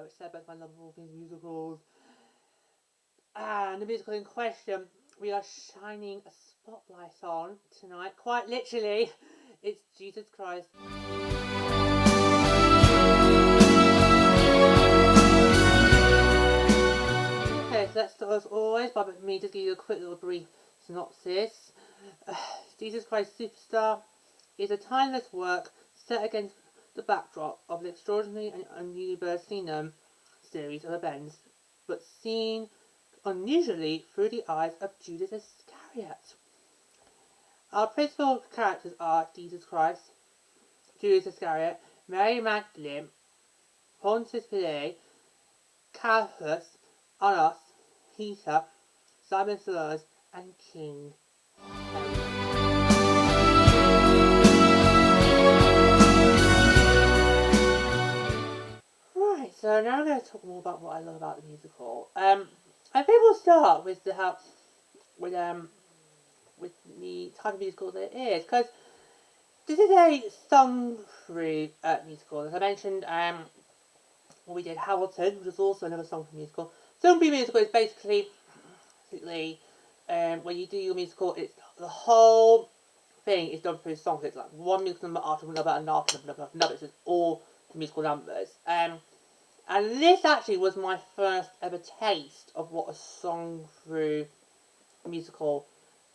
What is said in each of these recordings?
which said both my love of all things musicals. And the musical in question, we are shining a spotlight on tonight. Quite literally, it's Jesus Christ. Okay, so let's start as always by me just give you a quick little brief synopsis. Jesus Christ Superstar is a timeless work set against the backdrop of the extraordinary and universally known series of events, but seen unusually through the eyes of Judas Iscariot. Our principal characters are Jesus Christ, Judas Iscariot, Mary Magdalene, Pontius Pilate, Caiaphas, Annas, Peter, Simon Silas, and King Herod. Right, so now I'm going to talk more about what I love about the musical. I think we'll start with the type of musical that it is, because this is a song-through musical. As I mentioned, we did Hamilton, which is also another song-through musical. Song-through musical is basically when you do your musical, it's the whole thing is done through songs. It's like one musical number after another, and after another. It's just all musical numbers. And this actually was my first ever taste of what a song-through musical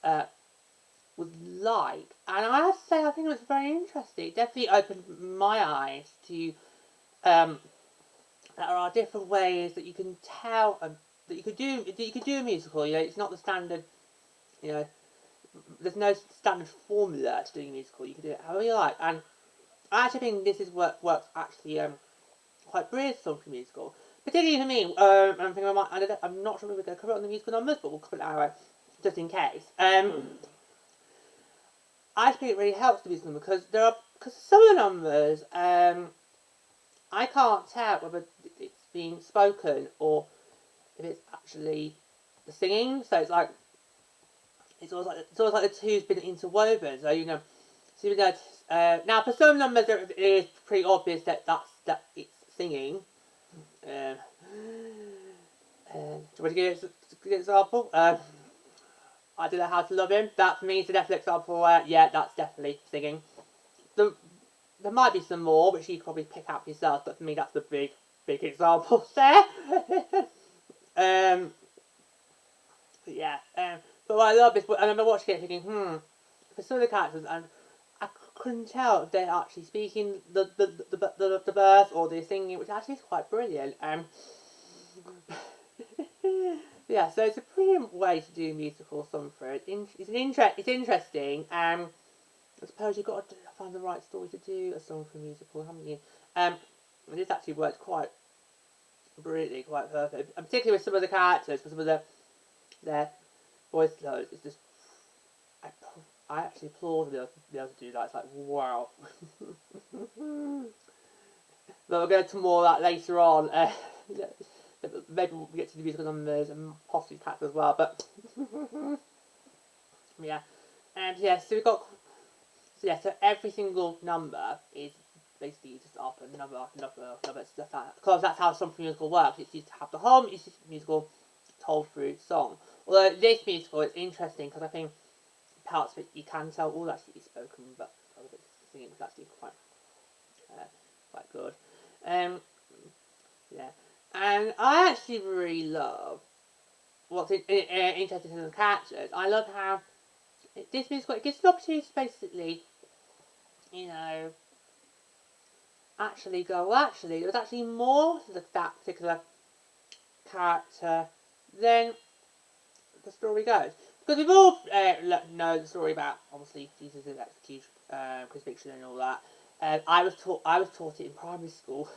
was like. And I have to say, I think it was very interesting. It definitely opened my eyes to there are different ways that you can tell that you could do a musical. You know, it's not the standard. You know, there's no standard formula to doing a musical. You can do it however you like. And I actually think this is works actually quite brilliant for a musical. Particularly for me, I'm thinking I'm not sure if we're going to cover it on the musical numbers, but we'll cover it anyway, just in case. I think it really helps the musical number because some of the numbers, I can't tell whether it's being spoken or if it's actually the singing. So it's always like the two's been interwoven. So now for some numbers it is pretty obvious that it's singing. Do you want to give an example? I Don't Know How to Love Him. That for me is a definite example where, yeah, that's definitely singing. There might be some more, which you could probably pick out for yourself, but for me that's the big example there. Yeah. But what I love is, I remember watching it thinking, for some of the characters, and I couldn't tell if they're actually speaking the verse or they're singing, which actually is quite brilliant. Yeah, so it's a brilliant way to do musical song through. It's interesting. I suppose you've got to find the right story to do a song for a musical, haven't you? And this actually worked quite brilliantly, quite perfect, and particularly with some of the characters, for some of their voice tones. It's just I actually applaud them be able to do that. It's like, wow. But we'll go to more of that later on. Maybe we'll get to the musical numbers and possibly cats as well. But yeah, and yeah, so every single number is basically just after number after number. Because that's how some musical works. It's just to have the whole musical told through song. Although this musical is interesting because I think parts of it you can tell all actually is spoken, but other bits singing was actually quite good. Yeah, and I actually really love what's interesting in the characters. I love how this musical it gives an opportunity to basically, actually there's actually more to that particular character than the story goes. Because we've all know the story about, obviously, Jesus' execution, crucifixion and all that. I was taught it in primary school.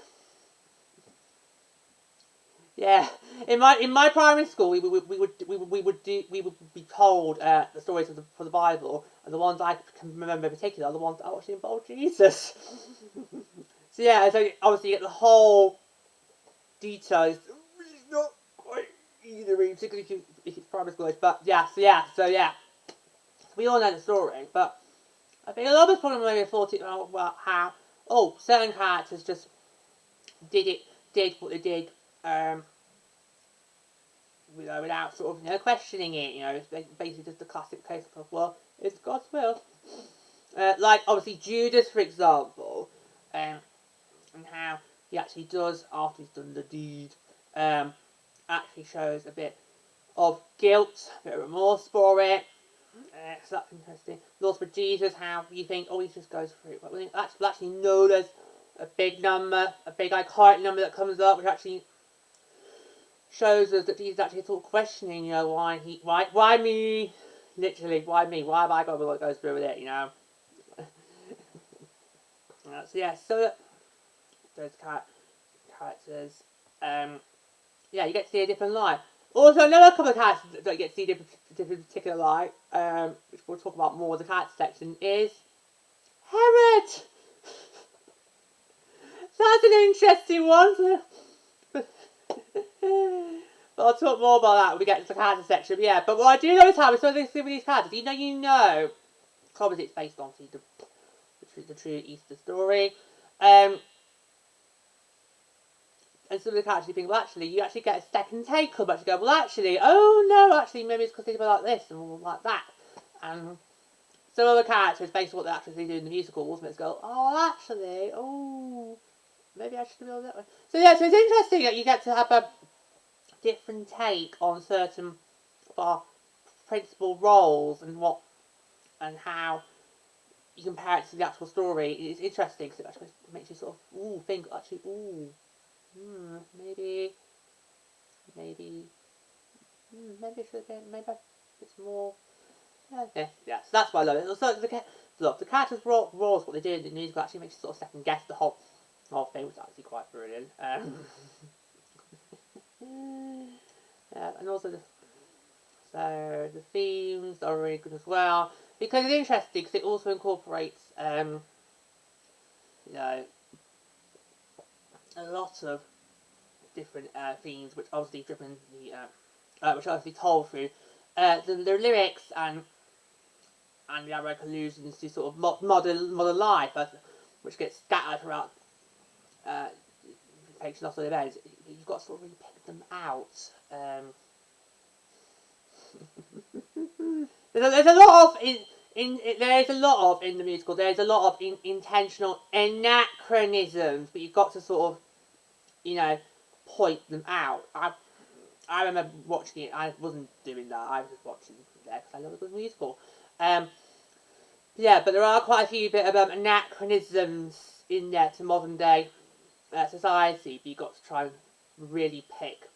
Yeah, in my primary school, we would be told the stories for the Bible, and the ones I can remember in particular are the ones that actually involve Jesus. So yeah, so obviously you get the whole details. It's not quite easy to read, particularly if it's primary school age. But yeah, so we all know the story. But I think a lot of us probably maybe thought it about how certain characters just did did what they did, without sort of questioning it. It's basically just a classic case of, well, it's God's will. Like obviously Judas, for example, and how he actually does, after he's done the deed, actually shows a bit of guilt, a bit of remorse for it. So that's interesting. But also for Jesus, how you think, he just goes through it. But we actually know there's a big number, a big iconic number that comes up, which actually shows us that Jesus actually sort of questioning, why me? Literally, why me? Why have I got to be what goes through with it, so those characters, you get to see a different life. Also, another couple of characters that you get to see a different particular life, which we'll talk about more in the character section, is Herod. That's an interesting one. But I'll talk more about that when we get to the character section. But what I do know is how we're supposed to see with these characters. Obviously it's based on the true Easter story. And some of the characters you think, well, actually, you actually get a second take of it. You go, well, actually, maybe it's because they go like this and like that. And some other characters, based on what they actually do in the musical, ultimately go, maybe I should do it that way. So it's interesting that you get to have a different take on certain of our principal roles and how you compare it to the actual story. It's interesting because it actually makes you sort of think, maybe it should have been, maybe it's more. So that's why I love it. So the characters' roles, what they do in the musical, actually makes you sort of second guess the whole thing, which is actually quite brilliant. And also the themes are really good as well, because it's interesting because it also incorporates a lot of different themes, which obviously driven which obviously told through the lyrics and the ironic allusions to sort of modern life, which gets scattered throughout takes lots of events. You've got to sort of really pick them out. There's a lot of in the musical. There's a lot of intentional anachronisms, but you've got to sort of, point them out. I remember watching it. I wasn't doing that. I was just watching it there because I love a good musical. But there are quite a few bit of anachronisms in there to modern day society, but you've got to try and really pick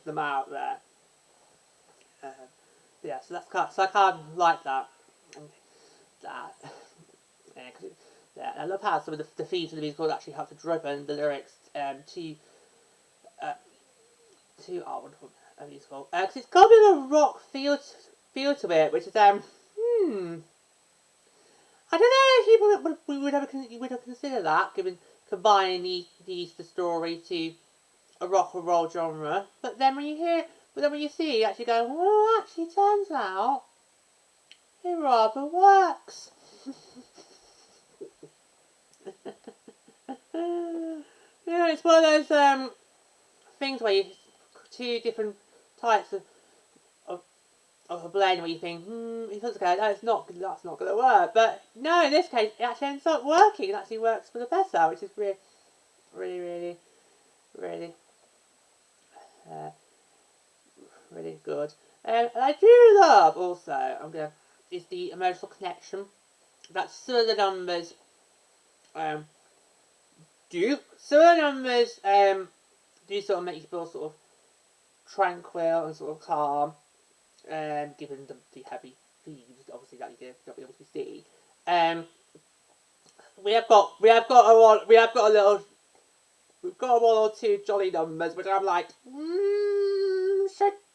them out there. So I kind of like that. I love how some of the themes of the musical actually have to driven the lyrics to our wonderful musical. Because it's got a bit of a rock feel to it, which is I don't know if you would ever consider that, given combining the Easter story to a rock and roll genre. But then when you see, you actually go, well, actually, turns out it rather works. It's one of those things where you two different types of a blend where you think, it looks okay, that's not going to work. But no, in this case, it actually ends up working. It actually works for the better, which is really, really, really, really, really good. And I do love also, is the emotional connection that some of the numbers do. Some of the numbers do sort of make you feel sort of tranquil and sort of calm, given the heavy themes, obviously, that you don't be able to see. We've got one or two jolly numbers, which I'm like,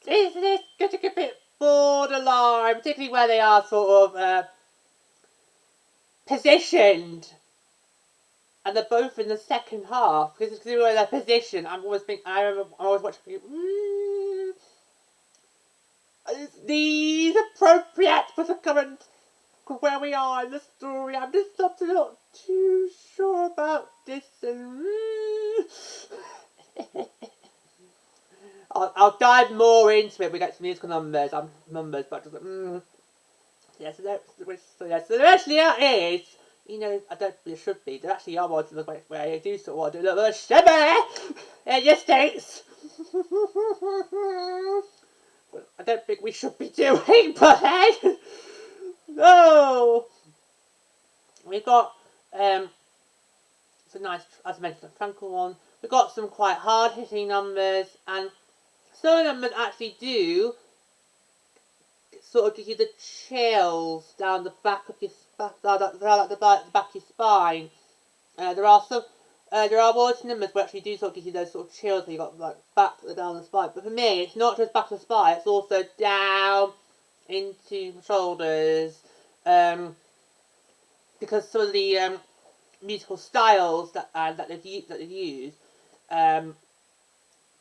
is this getting a bit borderline, particularly where they are sort of positioned, and they're both in the second half, because the way they're positioned, I'm always watching, are these appropriate for the current where we are in the story. I'm just not too sure about this. And I'll dive more into it when we get to musical numbers. But just yeah. So there actually is. You know, I don't. There should be. There actually are ones where you do sort of want to do a little shimmy in your states. But I don't think we should be doing. But hey, no. We got it's a nice, as I mentioned, a tranquil one. We got some quite hard hitting numbers, and some numbers actually do sort of give you the chills down the back of your the back of your spine. There are words numbers where actually do sort of give you those sort of chills where you got like back down the spine. But for me, it's not just back of the spine; it's also down into the shoulders. Because some of the musical styles that they've used,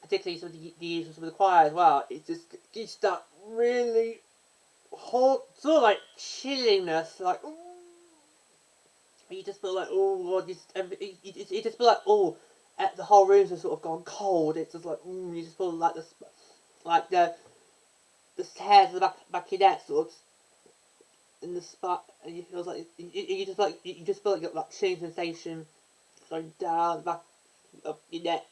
particularly some of the use of some of the choir as well, it just gives that really hot, sort of like chilliness, like ooh. You just feel like oh, you just feel like oh, the whole room's just sort of gone cold. It's just like you just feel like the hairs at the back of your neck sort of in the spot, and you feel like you just feel like you got that chilling sensation going down the back of your neck.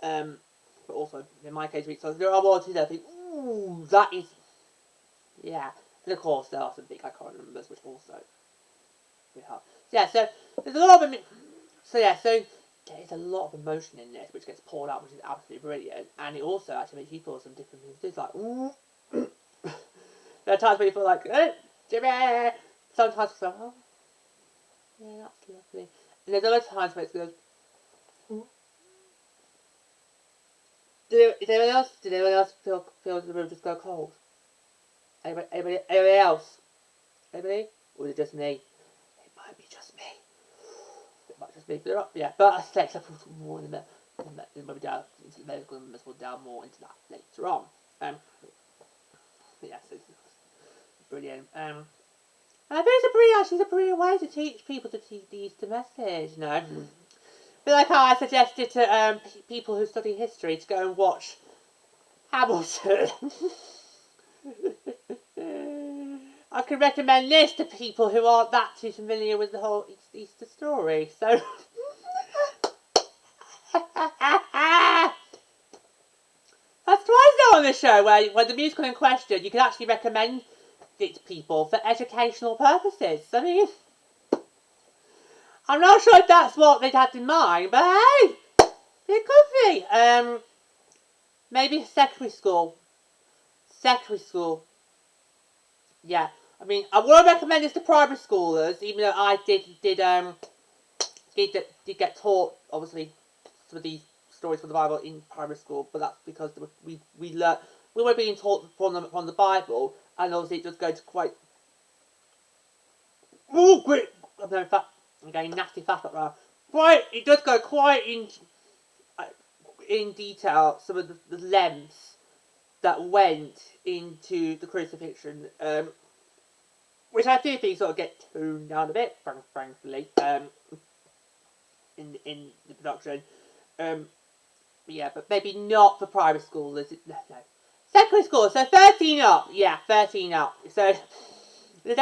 But also in my case, so there are more to that. Ooh, that is, yeah. And of course, there are some big iconic numbers which also we have. So there's a lot of there's a lot of emotion in this which gets poured out, which is absolutely brilliant, and it also actually makes you feel some different things. It's like ooh. There are times where you feel like Jimmy. Sometimes it's like oh yeah, that's lovely, and there's other times where it goes. Did anyone else feel the room just go cold? Anybody else? Anybody? Or is it just me? It might be just me. It might just be. But I suspect I put more in the maybe down into the medical numbers. We'll down more into that later on. Yes, it's brilliant. I think it's a brilliant way to teach people to teach the message. You know. But like how I suggested to people who study history to go and watch Hamilton. I could recommend this to people who aren't that too familiar with the whole Easter story. So that's twice now on the show where the musical in question you can actually recommend it to people for educational purposes. I mean, I'm not sure if that's what they'd had in mind, but hey, it could be. Maybe secondary school. Yeah, I mean, I would recommend this to primary schoolers, even though I did get taught obviously some of these stories from the Bible in primary school, but that's because we were being taught from the Bible, and obviously it does go to quite great. In fact, I'm getting nasty fast up now. It does go quite in detail some of the lengths that went into the crucifixion, which I do think sort of get toned down a bit, frankly, in the production. Yeah, but maybe not for primary schoolers. No. Secondary school, so 13 up. Yeah, 13 up. So there's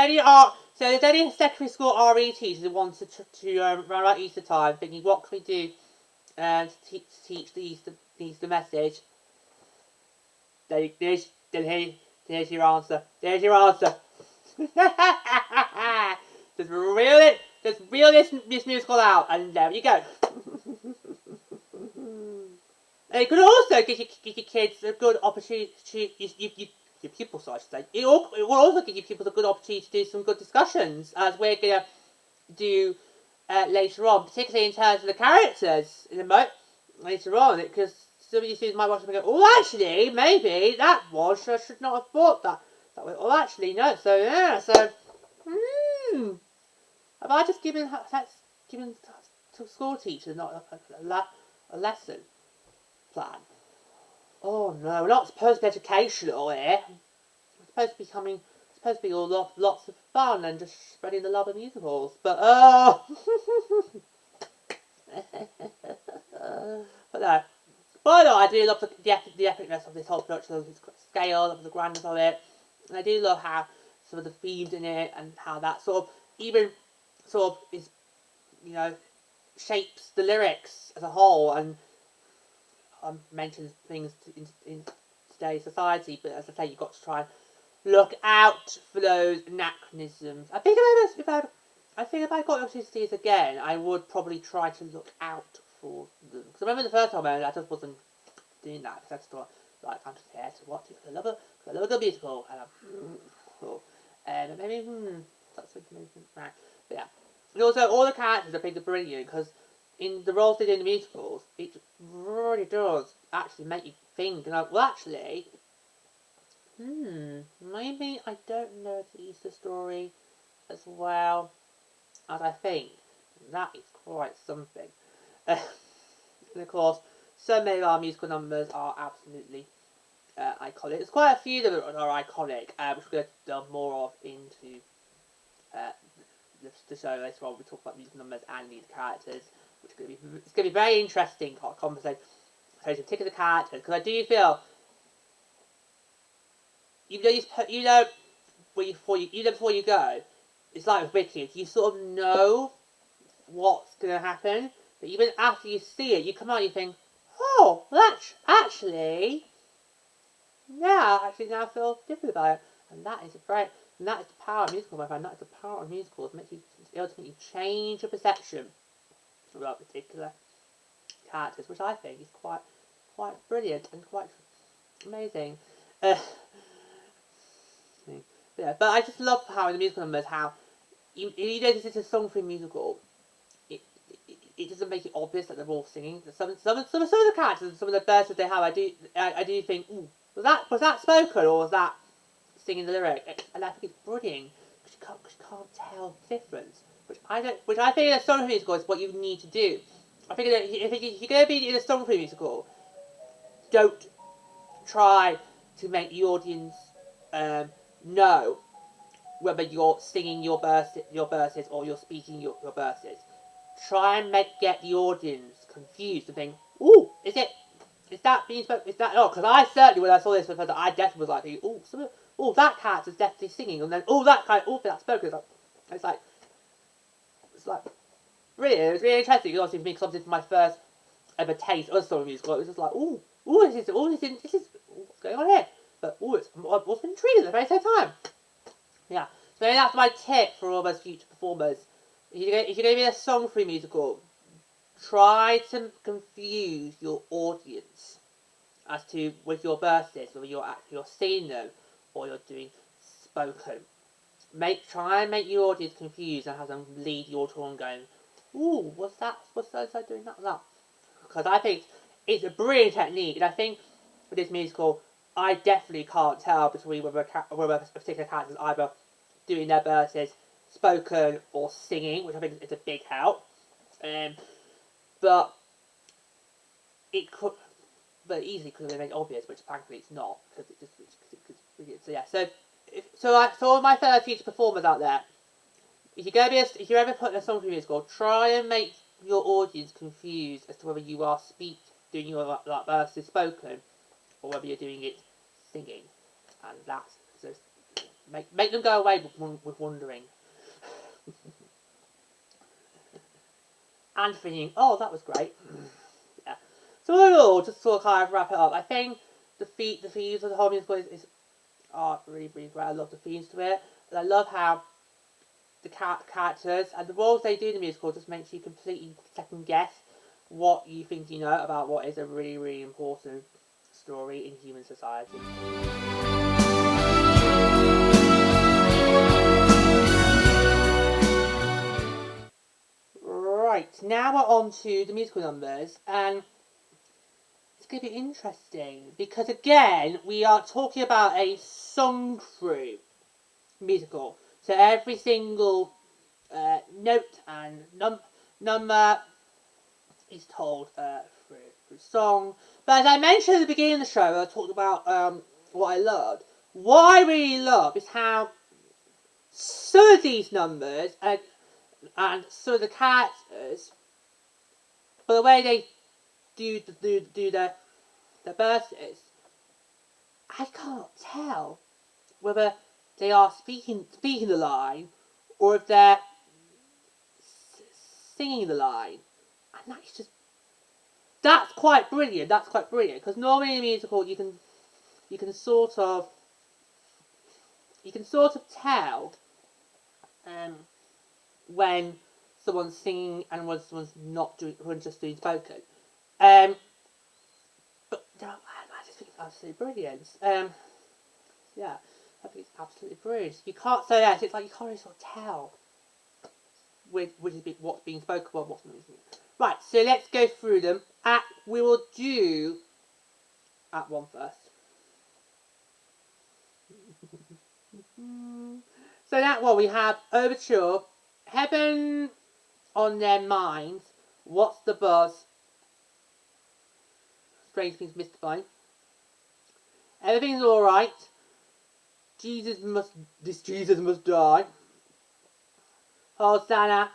only secondary school RE teachers who want to around about Easter time, thinking what can we do to teach the Easter message. Here's your answer. There's your answer. Just reel this musical out, and there you go. And it could also give your kids a good opportunity your pupils, I should say. It will also give your pupils a good opportunity to do some good discussions, as we're going to do later on, particularly in terms of the characters later on, because some of you students might watch them and go, oh, actually, maybe that I should not have thought that way. Oh, actually, no. So, yeah, have I just given to school teachers not a lesson plan? Oh no, we're not supposed to be educational here. We're supposed supposed to be all lots of fun and just spreading the love of musicals, but but no. But no, I do love the epicness of this whole production, of its scale, of the grandness of it, and I do love how some of the themes in it and how that sort of even sort of is, you know, shapes the lyrics as a whole and mentions things in today's society. But as I say, you've got to try and look out for those anachronisms. I think if I got the opportunity to see this again, I would probably try to look out for them. Because I remember the first time I just wasn't doing that, because I just thought, like, I'm just here to watch it, because I love a good musical, and cool. And maybe, that's something, right. But yeah. And also, all the characters I think are brilliant, because in the roles they do in the musicals, it really does actually make you think, and like, well, actually, maybe I don't know the Easter story as well as I think. That is quite something. And of course, so many of our musical numbers are absolutely iconic. There's quite a few that are iconic, which we're going to delve more of into the show later on. We talk about musical numbers and these characters, which is going to be very interesting conversation, particularly the characters, because I do feel, before you go, it's like with Wicked, you sort of know what's going to happen, but even after you see it, you come out and you think, oh, well, actually, yeah, I actually now feel different about it, and that is the power of musicals, my friend. That is the power of musicals. It makes you able to make you change your perception about particular characters, which I think is quite brilliant and quite amazing. Yeah, but I just love how in the musical numbers, how you know this is a song-free musical. It doesn't make it obvious that they're all singing. Some of the characters, some of the verses they have, I do think, ooh, was that spoken or was that singing the lyric? And I think it's brilliant because you can't tell the difference. Which I think in a song-free musical is what you need to do. I think that if you're going to be in a song-free musical, don't try to make the audience know whether you're singing your verses or you're speaking your verses. Try and get the audience confused and think, ooh, is that being spoken? Is that not? Because I certainly, when I saw this for the first time, I definitely was like, ooh, that character's definitely singing, and then, that's spoken. It's like brilliant. It was really interesting, obviously, for me, because obviously for my first ever taste of a song musical, it was just like, this is what's going on here? But it's what's been intriguing at the very same time. Yeah. So maybe that's my tip for all those future performers. If you're going to be a song-free musical, try to confuse your audience as to with your verses, whether you're singing them or you're doing spoken. Try and make your audience confused and have them lead your tour and going, ooh, what's so doing that? Because I think it's a brilliant technique, and I think with this musical, I definitely can't tell between whether a particular character is either doing their verses spoken or singing, which I think is a big help. But it could, but easily could have been made obvious, which thankfully it's not, because it just so yeah. So all my fellow future performers out there, if you're ever putting a song through musical, try and make your audience confused as to whether you are doing your verses spoken or whether you're doing it singing, and that's just make them go away with wondering. And thinking, oh, that was great. Yeah. So overall, just sort of kind of wrap it up, I think the themes of the whole musical are really, really great. I love the themes to it. And I love how the characters and the roles they do in the musical just makes you completely second guess what you think you know about what is a really, really important story in human society. Right, now we're on to the musical numbers, and it's going to be interesting because again we are talking about a song-through musical. So every single note and number is told through song. But as I mentioned at the beginning of the show, I talked about what I loved. What I really love is how some of these numbers and some of the characters, but the way they do their verses, I can't tell whether they are speaking the line or if they're singing the line, and that's quite brilliant. That's quite brilliant because normally in a musical you can sort of tell when someone's singing and when someone's not doing, when just doing spoken. But I just think it's absolutely brilliant. Yeah, I think it's absolutely brilliant. You can't say that. It's like you can't really sort of tell which is what's being spoken about, what's not being spoken. Right, so let's go through them. We will do Act 1 first. So in Act 1 we have Overture, Heaven on Their Minds, What's the Buzz, Strange Things Mystifying, Everything's Alright, Jesus must die, Hosanna,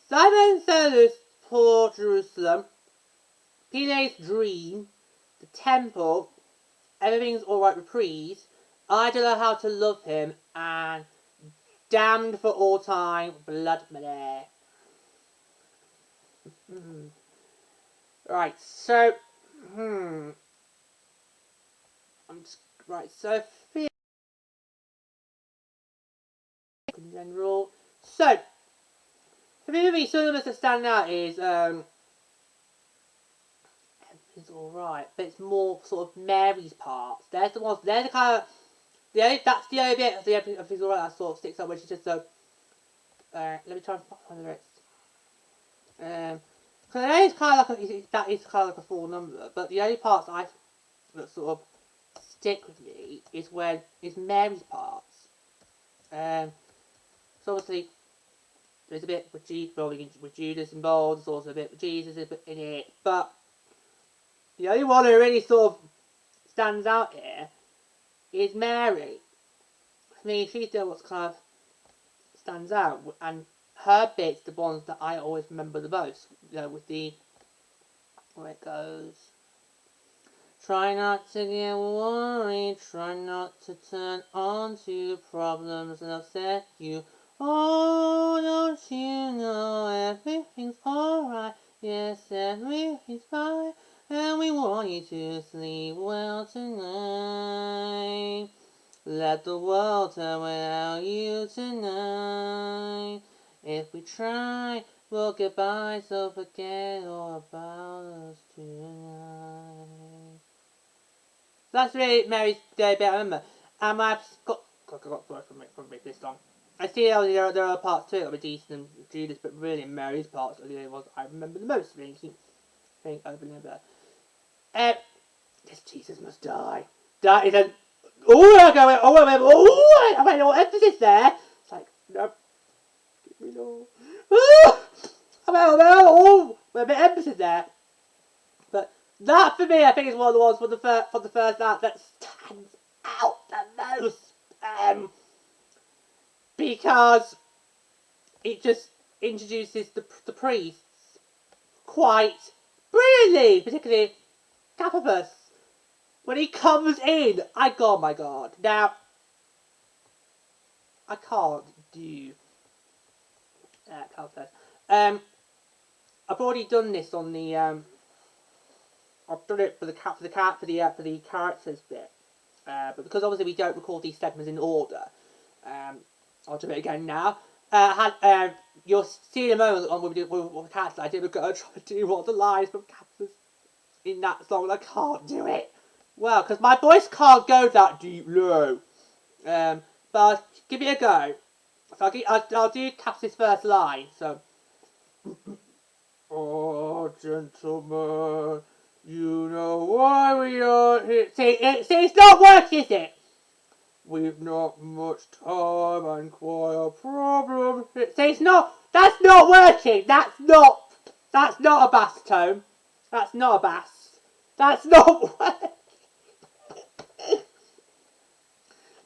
Simon Says Poor Jerusalem, Pilate's Dream, The Temple, Everything's Alright Reprise, I Don't Know How to Love Him, and Damned for All Time, Blood Money. Right, so, so, in general, so, for me, some of them that stand out is, Everything's Alright, but it's more sort of Mary's parts. They're the kind of, that's the only bit of the Everything's Alright that sort of sticks up, which is just so, let me try and find the lyrics. So that is kind of like a full number, but the only parts that sort of stick with me is Mary's parts. So obviously there's a bit with Judas involved. There's also a bit with Jesus in it, but the only one who really sort of stands out here is Mary. I mean, she's the one what's kind of stands out, and her bit's the ones that I always remember the most. You know, with where it goes. Try not to get worried, try not to turn on to problems that upset you. Oh, don't you know everything's alright? Yes, everything's fine, and we want you to sleep well tonight. Let the world turn without you tonight. If we try, we'll get by, so forget all about us tonight. So that's really Mary's Day bit I remember. And I've got from this song. I see there are parts to it with Jesus and Judas, but really Mary's parts are the only ones I remember the most. Really keep saying over and over. This Jesus must die. That is a no emphasis there. It's like, nope. Give me no. A bit of emphasis there. But that for me, I think is one of the ones for the first act that stands out the most. Because it just introduces the priests quite brilliantly, particularly Caiaphas. When he comes in, oh my god. Now, I can't do Caiaphas. I've already done this on the I've done it for the characters bit. But because obviously we don't record these segments in order, I'll do it again now. You'll see in a moment on with the characters. I did try to do all the lines from Caiaphas in that song, and I can't do it. Well, because my voice can't go that deep low. But I'll give it a go. So I'll do Caiaphas' first line. So, oh, gentlemen, you know why we are here. See, it's not working, is it? We've not much time and quite a problem. See, it's not. That's not working. That's not a bass tone. That's not a bass. That's not working.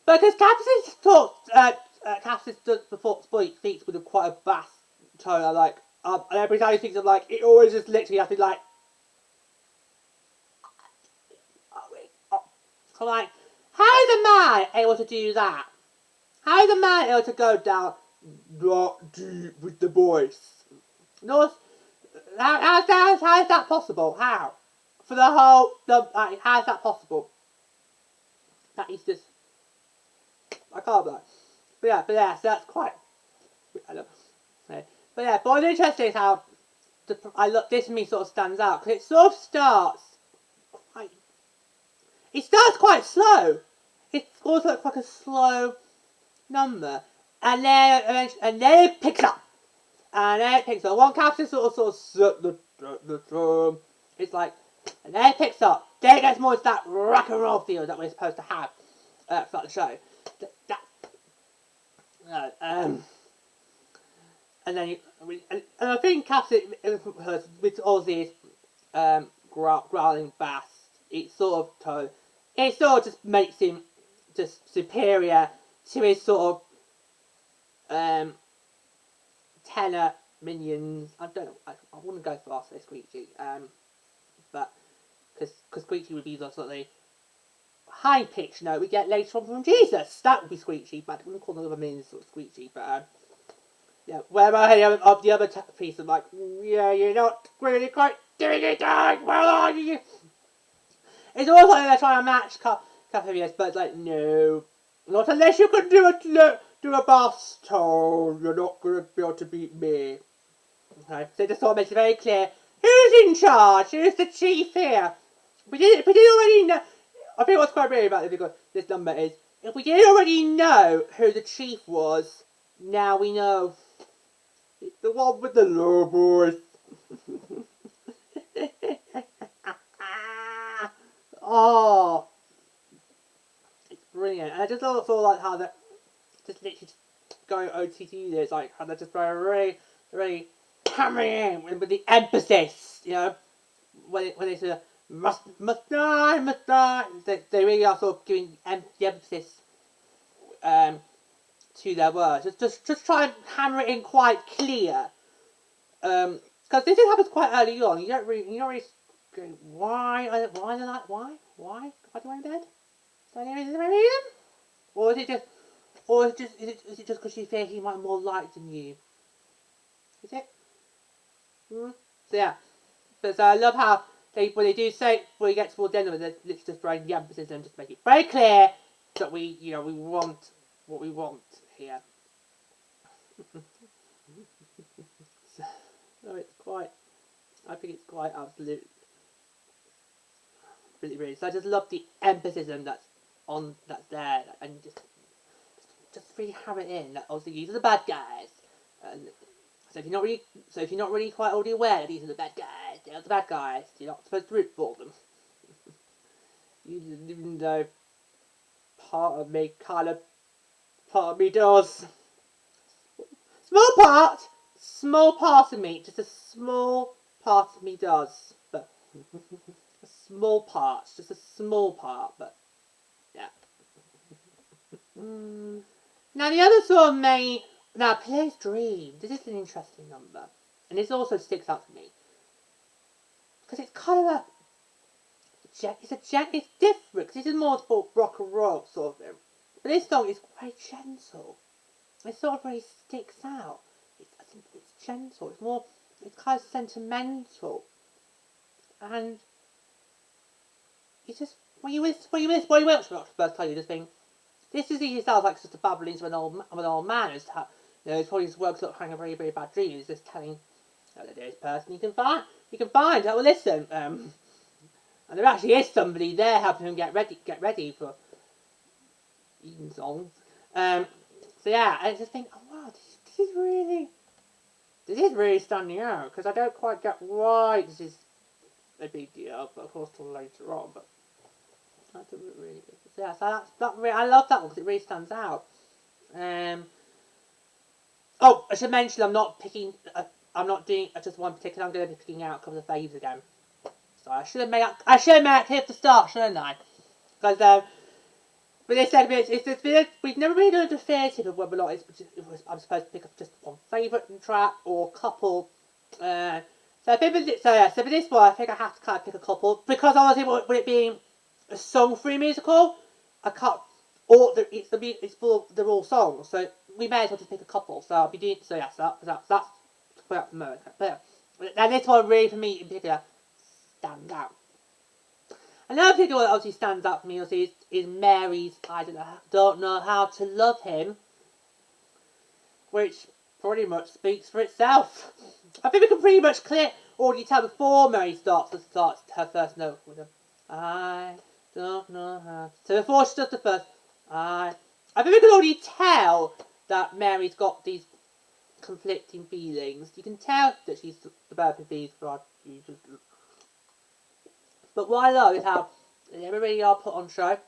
Because Caiaphas Cassius does before speaks with quite a bass tone, like, and every time he speaks, like, it always just literally has to be like, I'm like, how is a man able to do that? How is a man able to go down that deep with the voice? No, how is that possible? How? For the whole, like, how is that possible? That is just, I can't believe. But yeah, so that's quite, I don't know. But yeah, but what's interesting is how this to me sort of stands out, because it sort of starts quite slow. It also looks like a slow number, and then it picks up, One captain sort of set the drum. It's like, and then it picks up. Then it gets more into that rock and roll feel that we're supposed to have throughout the show. And then and I think Captain with all these growling bass, it sort of just makes him just superior to his sort of tenor minions. I don't know. I wouldn't go for say Squeegee, but because Squeegee would be the sort of high pitched note we get later on from Jesus. That would be Squeegee, but I wouldn't call the other minions sort of Squeegee. But yeah, where of the other piece, I'm like, yeah, you're not really quite doing it. Well, are you? It's almost like they're trying to match Catherius, but it's like, no, not unless you can do a bass tone. You're not going to be able to beat me. Okay, so it just sort of makes it very clear who's in charge, who's the chief here. We did already know. I think what's quite weird about this number is, if we did already know who the chief was, now we know. It's the one with the low voice. Oh, it's brilliant. And I just also like how that just literally going OTT there. It's like how they're just very, very hammering in with the emphasis. You know, when they say must die. They really are sort of giving the emphasis to their words. Just try and hammer it in quite clear. Because this happens quite early on. You don't really go, why they're like, why do I in bed? Is there any reason? Or is it just because you think he might be more liked than you? Is it? So yeah. But so I love how when they do say, when you get towards the end of it, they're literally just throwing the emphasis and just make it very clear that we want what we want here. So it's quite, I think it's quite absolute, really. So I just love the emphasis that's there, and just really hammer it in. That obviously these are the bad guys, and so if you're not really quite already aware that these are the bad guys, they're the bad guys. You're not supposed to root for them. Even though part of me does. Small part of me, just a small part of me does, but a small part, just a small part, but yeah. Now the other sort of main, Pele's Dream. This is an interesting number, and this also sticks out to me because it's kind of it's different because this is more for rock and roll sort of thing, but this song is very gentle. It sort of really sticks out. It's gentle. It's kind of sentimental, and you just when you watch the first time, you just think, this is he sounds like just a babblings of an old man. He's probably just works up having a very, very bad dream. He's just telling this person you can find that will listen. And there actually is somebody there helping him get ready for eating songs. So yeah, I just think, oh wow, this is really standing out, because I don't quite get why this is a big deal, but of course till later on. But that's really good. So yeah, so I love that one because it really stands out. Oh, I should mention I'm not picking. I'm not doing just one particular. I'm going to be picking out a couple of faves again. So I should have made that clear at the start, shouldn't I? Because But they said we've never really done a definitive of whether or not I'm supposed to pick up just one favourite track or a couple. So for this one, I think I have to kind of pick a couple because honestly, with it being a song-free musical, I can't. They're all songs, so we may as well just pick a couple. So I'll be doing that's for the moment. But and this one really for me in particular stands out. Another thing that obviously stands out for me is Mary's I don't know how to love him, which pretty much speaks for itself. I think we can pretty much already tell before Mary starts her first note with him. I don't know how. So before she does the first, I think we can already tell that Mary's got these conflicting feelings. You can tell that she's developing these for but what I love is how they never really are put on show.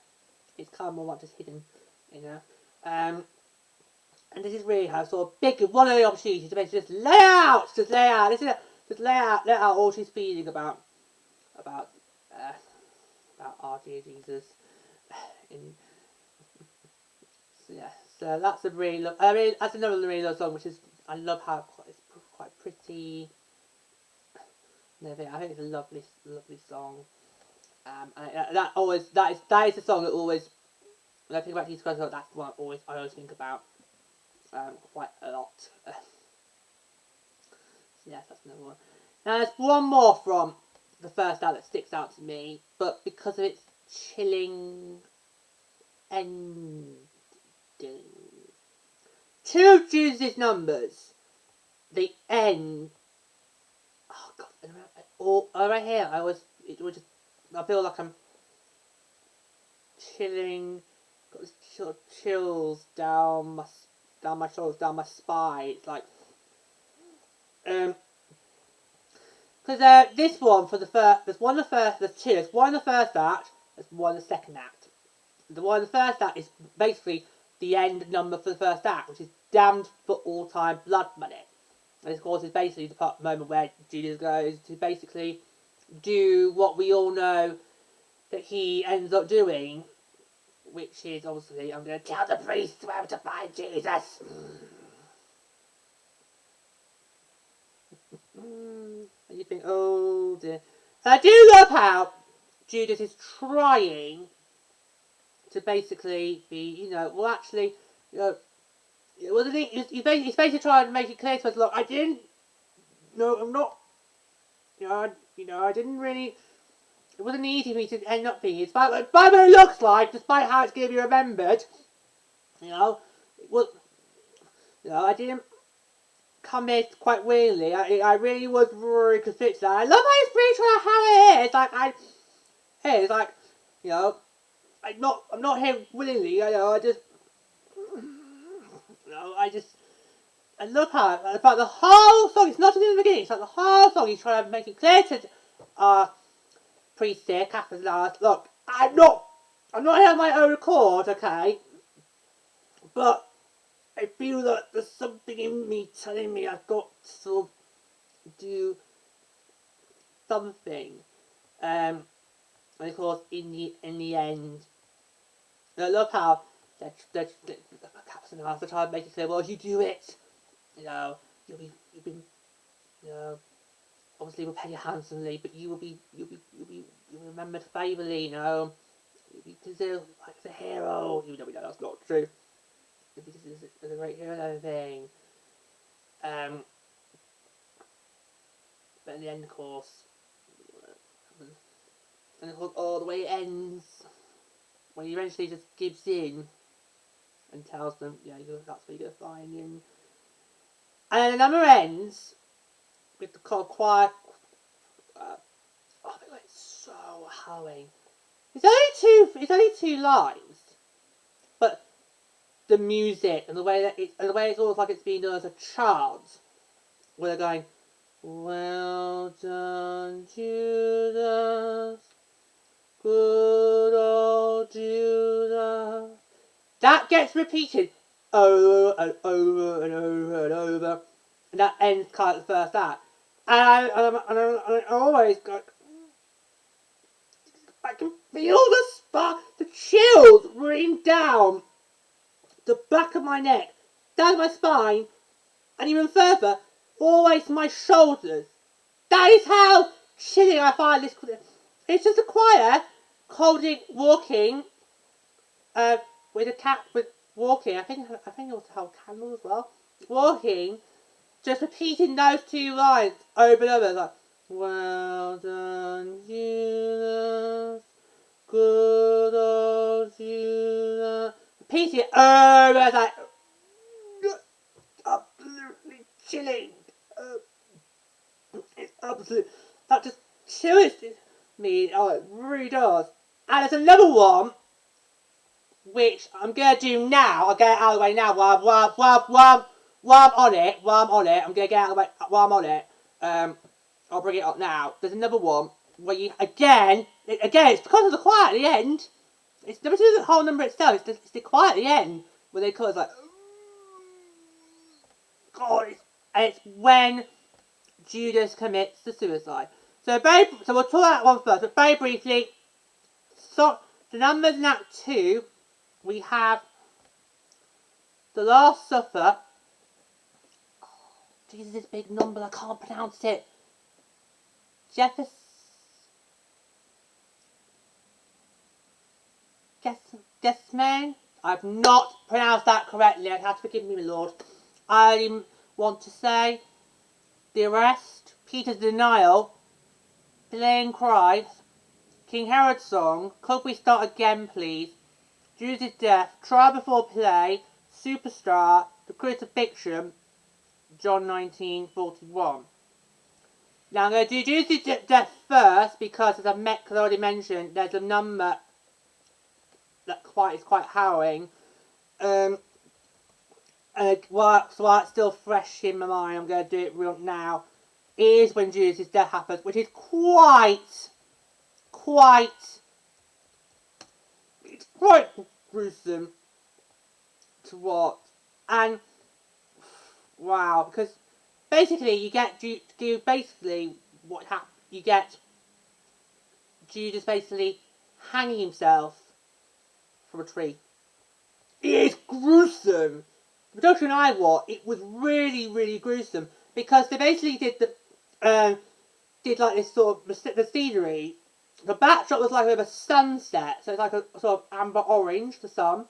It's kind of more like just hidden, you know. And this is really how sort of big one of the opportunities to basically just lay out. Just lay out all she's feeling about our dear Jesus. So that's a really that's another really love song, which is I love how it's quite pretty. I think it's a lovely song. And that is the song that always when I think about Jesus Christ, that's the one I always think about quite a lot. So yes, that's another one. Now there's one more from the first act that sticks out to me, but because of its chilling ending. Two of Judas' numbers, the end. Oh God! Right here, I feel like I'm chilling. Got this chills down my shoulders, down my spine. It's like, because this one for the first, there's one in the first, there's two. There's one in the first act. There's one in the second act. The one in the first act is basically the end number for the first act, which is damned for all time blood money. And of course, is basically the moment where Judas goes to basically do what we all know that he ends up doing, which is obviously, I'm going to tell the priest where to find Jesus. And you think, oh dear. And I do love how Judas is trying to basically be, well actually, it wasn't he's basically trying to make it clear to us, look, I didn't, no, I'm not, I didn't really, it wasn't easy for me to end up being, despite what it looks like, despite how it's going to be remembered, it was, I didn't come here quite willingly, I really was very conflicted. I love how it's pretty sure how it is, it's like, I'm not here willingly, I love how, in fact, the whole song, it's not just in the beginning, it's like the whole song, he's trying to make it clear to priest here, Catherine's last, look, I'm not here on my own accord, okay, but I feel that there's something in me telling me I've got to sort of do something, and of course, in the end, and I love how the Captain has to try and make it clear, well, if you do it, you'll be, obviously we'll pay you handsomely, but you'll be remembered favourably, you'll be considered like a hero, even though we know that's not true. You'll be considered as a great hero and everything. But in the end, of course, the way it ends, when he eventually just gives in and tells them, that's where you're going to find him. And then the number ends with the quiet, it's so harrowing. It's only two lines, but the music and the way it's almost like it's being done as a chant, where they're going, well done, Judas, good old Judas. That gets repeated over and over and over and over, and that ends kind of the first act. And I always go, I can feel the the chills running down the back of my neck, down my spine, and even further, all the way to my shoulders. That is how chilling I find this. It's just a choir walking, with a cat with walking. I think it also held candle as well. Walking, just repeating those two lines over and over, like, well done, Judas, good old Judas. Repeating it over, like, absolutely chilling. It's absolute. That just chills me. Oh, it really does. And there's another one, which I'm gonna do now. I'll get it out of the way now. While I'm on it. I'm gonna get it out of the way while I'm on it. I'll bring it up now. There's another one where you again, it's because of the choir at the end. It's never to do the whole number itself. It's the choir at the end where they call it like, God, it's when Judas commits the suicide. So we'll talk about that one first, but very briefly. So the numbers in Act 2, we have the Last Supper. Oh, Jesus, this big number, I can't pronounce it. Gethsemane? I've not pronounced that correctly. I'd have to forgive me, my lord. I want to say the arrest, Peter's denial, Playing Christ, King Herod's song, Could We Start Again Please, Judas' death, Trial Before Play, Superstar, The Crucifixion, John 19:41. Now I'm going to do Judas' death first because, as I've already mentioned, there's a number that is quite harrowing. While it's still fresh in my mind, I'm going to do it real now. Is when Judas' death happens, which is quite gruesome to watch. And wow, because basically you get Judas basically hanging himself from a tree. It is gruesome. The production I watched, it was really gruesome because they basically did like this sort of the scenery. The backdrop was like a bit of a sunset, so it's like a sort of amber orange, the sun,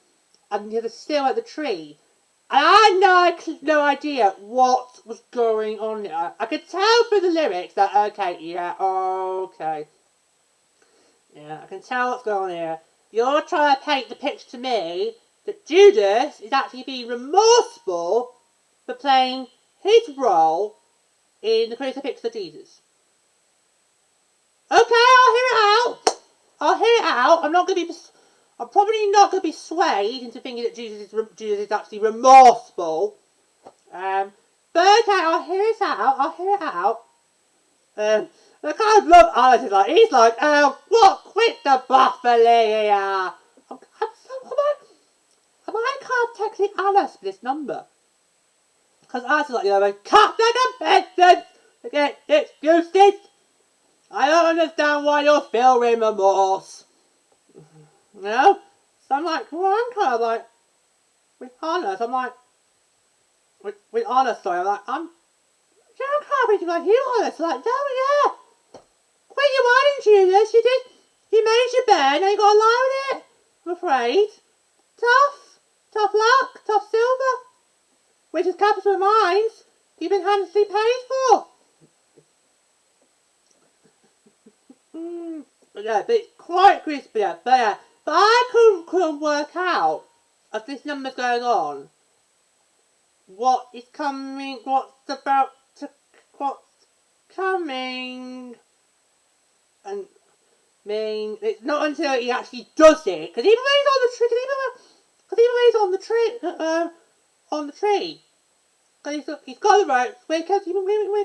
and you had a silhouette of the tree. And I had no idea what was going on there. I could tell through the lyrics that, yeah, I can tell what's going on here. You're trying to paint the picture to me that Judas is actually being remorseful for playing his role in the crucifixion of Jesus. Okay, I'll hear it out. I'm probably not going to be swayed into thinking that Jesus is actually remorseful. But okay, I'll hear it out. I kind of love Alice. He's like, what? Quit the buffalo. Am I kind of texting Alice for this number? Because Alice is like, cut like a peasant. Again, excuses. I don't understand why you're feeling remorse. You know? So I'm like, well, I'm kind of like, with Honest, I'm like, with Honest, sorry, I'm like, I'm kind of thinking like you, Honest. Like, oh yeah. Quit your whining, Judas. You made your bed, now you got to lie with it. I'm afraid. Tough luck, tough silver. Which is capital mines you've been handsomely paid for. But it's quite crispy. But I couldn't work out, as this number's going on, what's coming, and it's not until he actually does it, because even when he's on the tree, because he's got the rope, when he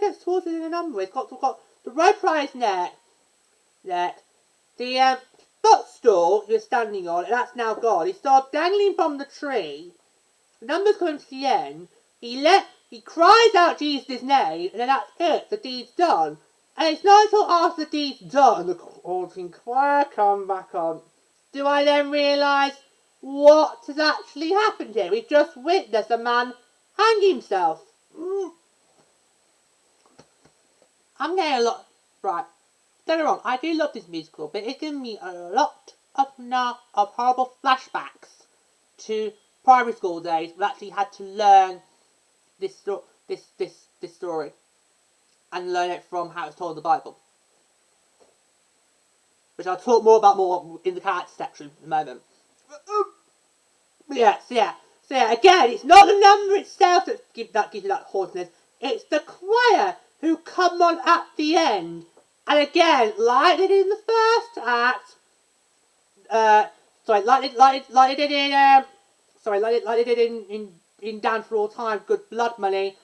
gets towards the number, he's got the rope around his neck, the footstool he was standing on, and that's now gone. He started dangling from the tree. The number's coming to the end. He cries out Jesus' name, and then that's it. The deed's done. And it's not until after the deed's done the haunting choir come back on do I then realise what has actually happened here? We've just witnessed a man hang himself. I'm getting a lot... Right, don't get me wrong, I do love this musical, but it's giving me a lot of horrible flashbacks to primary school days when I actually had to learn this story and learn it from how it's told in the Bible, which I'll talk more about in the character section in a moment. But yeah, so again, it's not the number itself that gives you that haughtiness. It's the choir who come on at the end, and again, like they did in the first act. Like they did in Dance for All Time, Good Blood Money.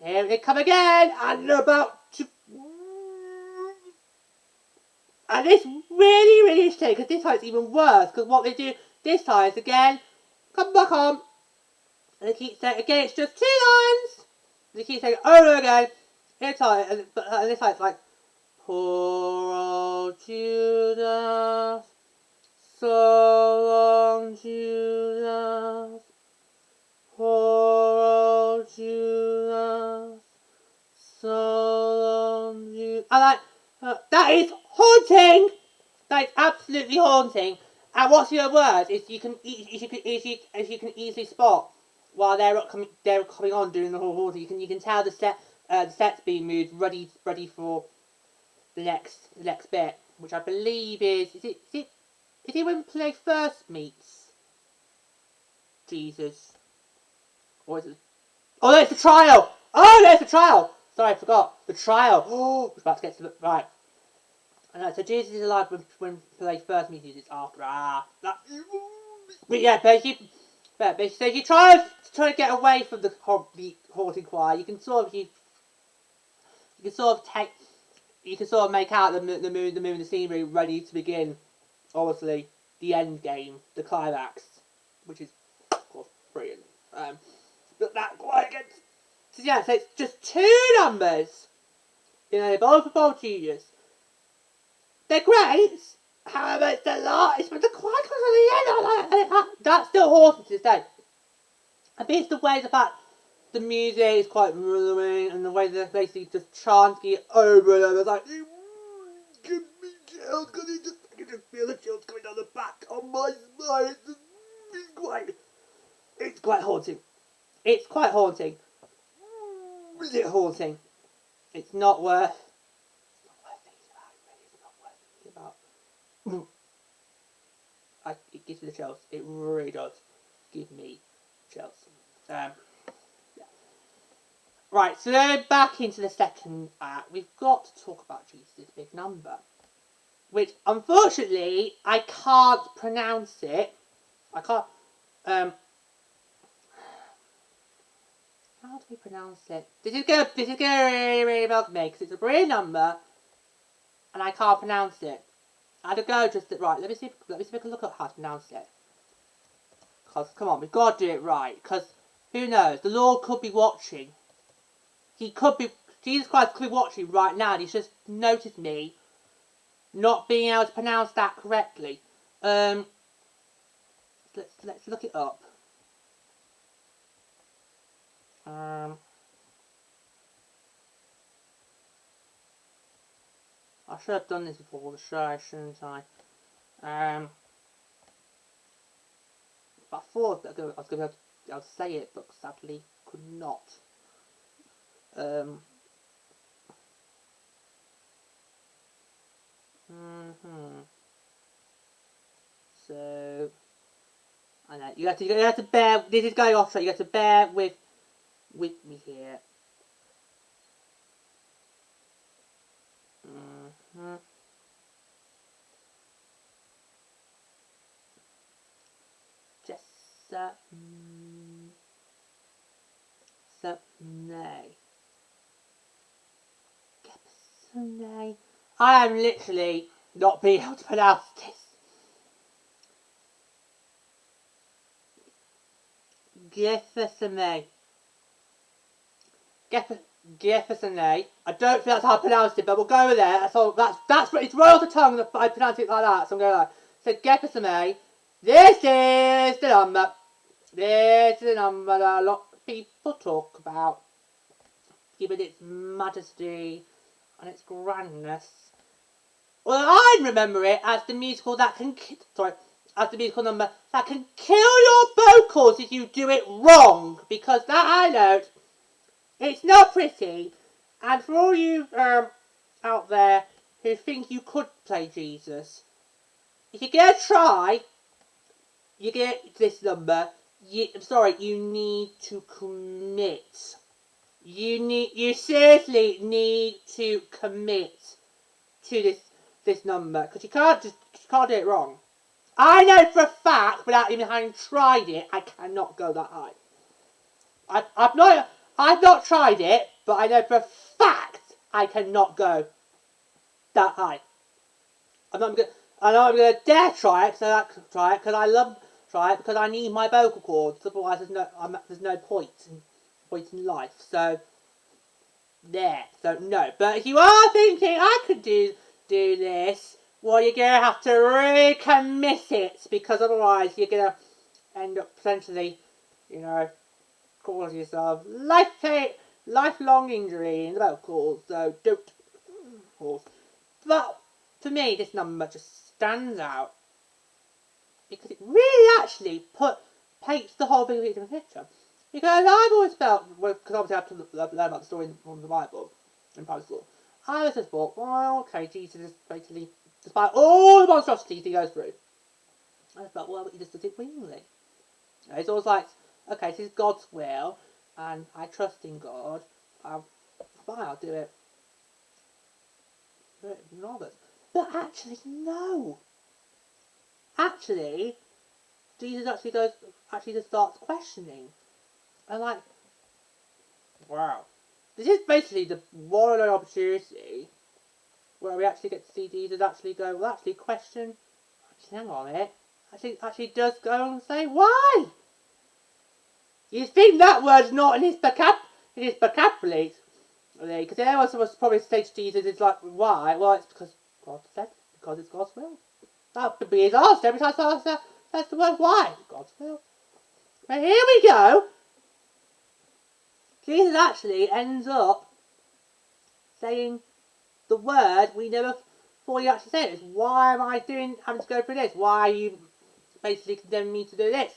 Here they come again, and they're about to... And it's really interesting, because this time it's even worse, because what they do this time is, again, come back on, and they keep saying, again, it's just 2 lines, they keep saying over again, this time it's like, poor old Judas, so long Judas, poor old Judas, so long Judas, and like, that is haunting! That is absolutely haunting. And what's your word? Is you can easily spot while they're coming on doing the whole haunting. You can tell the set's being moved, ready for the next bit, which I believe is it when play first meets Jesus, or is it? Oh, there's the trial. Oh, there's the trial. Sorry, I forgot the trial. Oh, I was about to get to the right. So Jesus is alive when play first meets Jesus after. But yeah, so if you try to get away from the haunting choir, you can sort of make out the moon and the scenery ready to begin. Obviously, the end game, the climax, which is of course brilliant. But that choir gets... So yeah, so it's just 2 numbers. You know, both for both Judas. They're great. However, it's a lot. It's when the choir comes at the end. That's still haunting to this day. I think it's the way the fact the music is quite rhythmic, and the way they basically just chanting it over and over. It's like, give me chills, because I can just feel the chills coming down the back on my spine. It's quite haunting. It's quite haunting. Is it haunting? It's not worth thinking about. It gives me the chills. It really does give me chills. Yeah. Right, so then back into the second act, we've got to talk about Jesus' big number, which unfortunately I can't pronounce it. I can't. How do we pronounce it? This is gonna really bug me, because it's a brilliant number, and I can't pronounce it. I had to go right. Let me see if I can look up how to pronounce it. Because come on, we've got to do it right. Because who knows? The Lord could be watching. Jesus Christ could be watching right now, and he's just noticed me not being able to pronounce that correctly. Let's look it up. I should have done this before the show, shouldn't I? But I thought that I was going to be able to say it, but sadly could not. So I know you have to bear. This is going off track. You have to bear with me here. Gethsemane. I am literally not being able to pronounce this. Gethsemane. Gethsemane. I don't think that's how I pronounced it, but we'll go with it. That's all. It's right off the tongue that I pronounce it like that. So I'm going like So get us some A. This is the number. This is the number that a lot of people talk about, given its majesty and its grandness. Well, I remember it as the musical that can as the musical number that can kill your vocals if you do it wrong, because that high note, it's not pretty. And for all you out there who think you could play Jesus, if you're gonna try, you get this number. You need to commit. You seriously need to commit to this number, because you can't do it wrong. I know for a fact, without even having tried it, I cannot go that high. I've not tried it, but I know for a fact I cannot go that high. I'm not gonna dare try it, because I love try it because I need my vocal cords. Otherwise, there's no point in life. So there. So no. But if you are thinking I could do this, well, you're gonna have to really commit it, because otherwise you're gonna end up potentially, causing yourself lifelong injury in the vocal cords. So don't. Of course. But for me, this number just stands out because it really actually paints the whole big picture. Because I've always felt, because obviously I have to learn about the story from the Bible in primary school, I always just thought, well, okay, Jesus is basically, despite all the monstrosities he goes through, I just thought, well, he just does it willingly. It's always like, okay, this is God's will, and I trust in God, I'll do it. Robert. But actually, no. Actually, Jesus actually just starts questioning. And like, wow. This is basically the one opportunity where we actually get to see Jesus actually go, well, actually question, hang on a minute, actually does go and say, why? You think that word's not in his vocabulary? Because everyone was probably say to Jesus, it's like, why? Well, it's because God said, because it's God's will. That could be his answer every time someone says the word why. God's will. But here we go. Jesus actually ends up saying the word we never thought he actually said. It's, why am I having to go through this? Why are you basically condemning me to do this?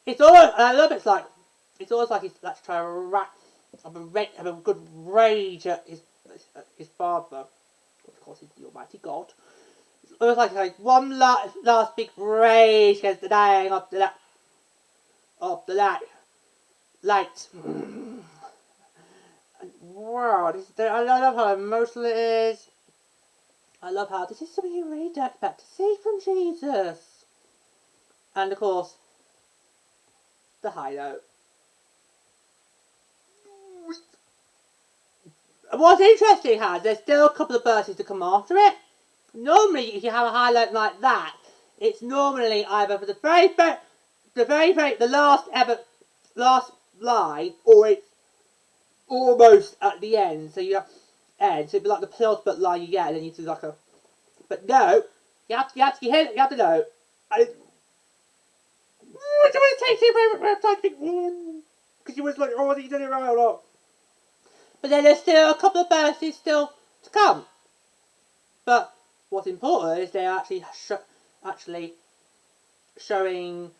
It's almost, and I love it, it's almost like he's actually trying to have a good rage at his father. Of course, he's the Almighty God. It's almost like one last big rage against the dying of the light. Wow, I love how emotional it is. I love how this is something you really don't expect to see from Jesus. And of course, the high note. What's interesting, there's still a couple of verses to come after it. Normally, if you have a high note like that, it's normally either for the last line, or it's almost at the end. So so it'd be like the penultimate line you get, and then you do like a. But no, you have to know. And it takes you because you was like, oh, you did it right or not. But then there's still a couple of verses still to come. But what's important is they're actually showing,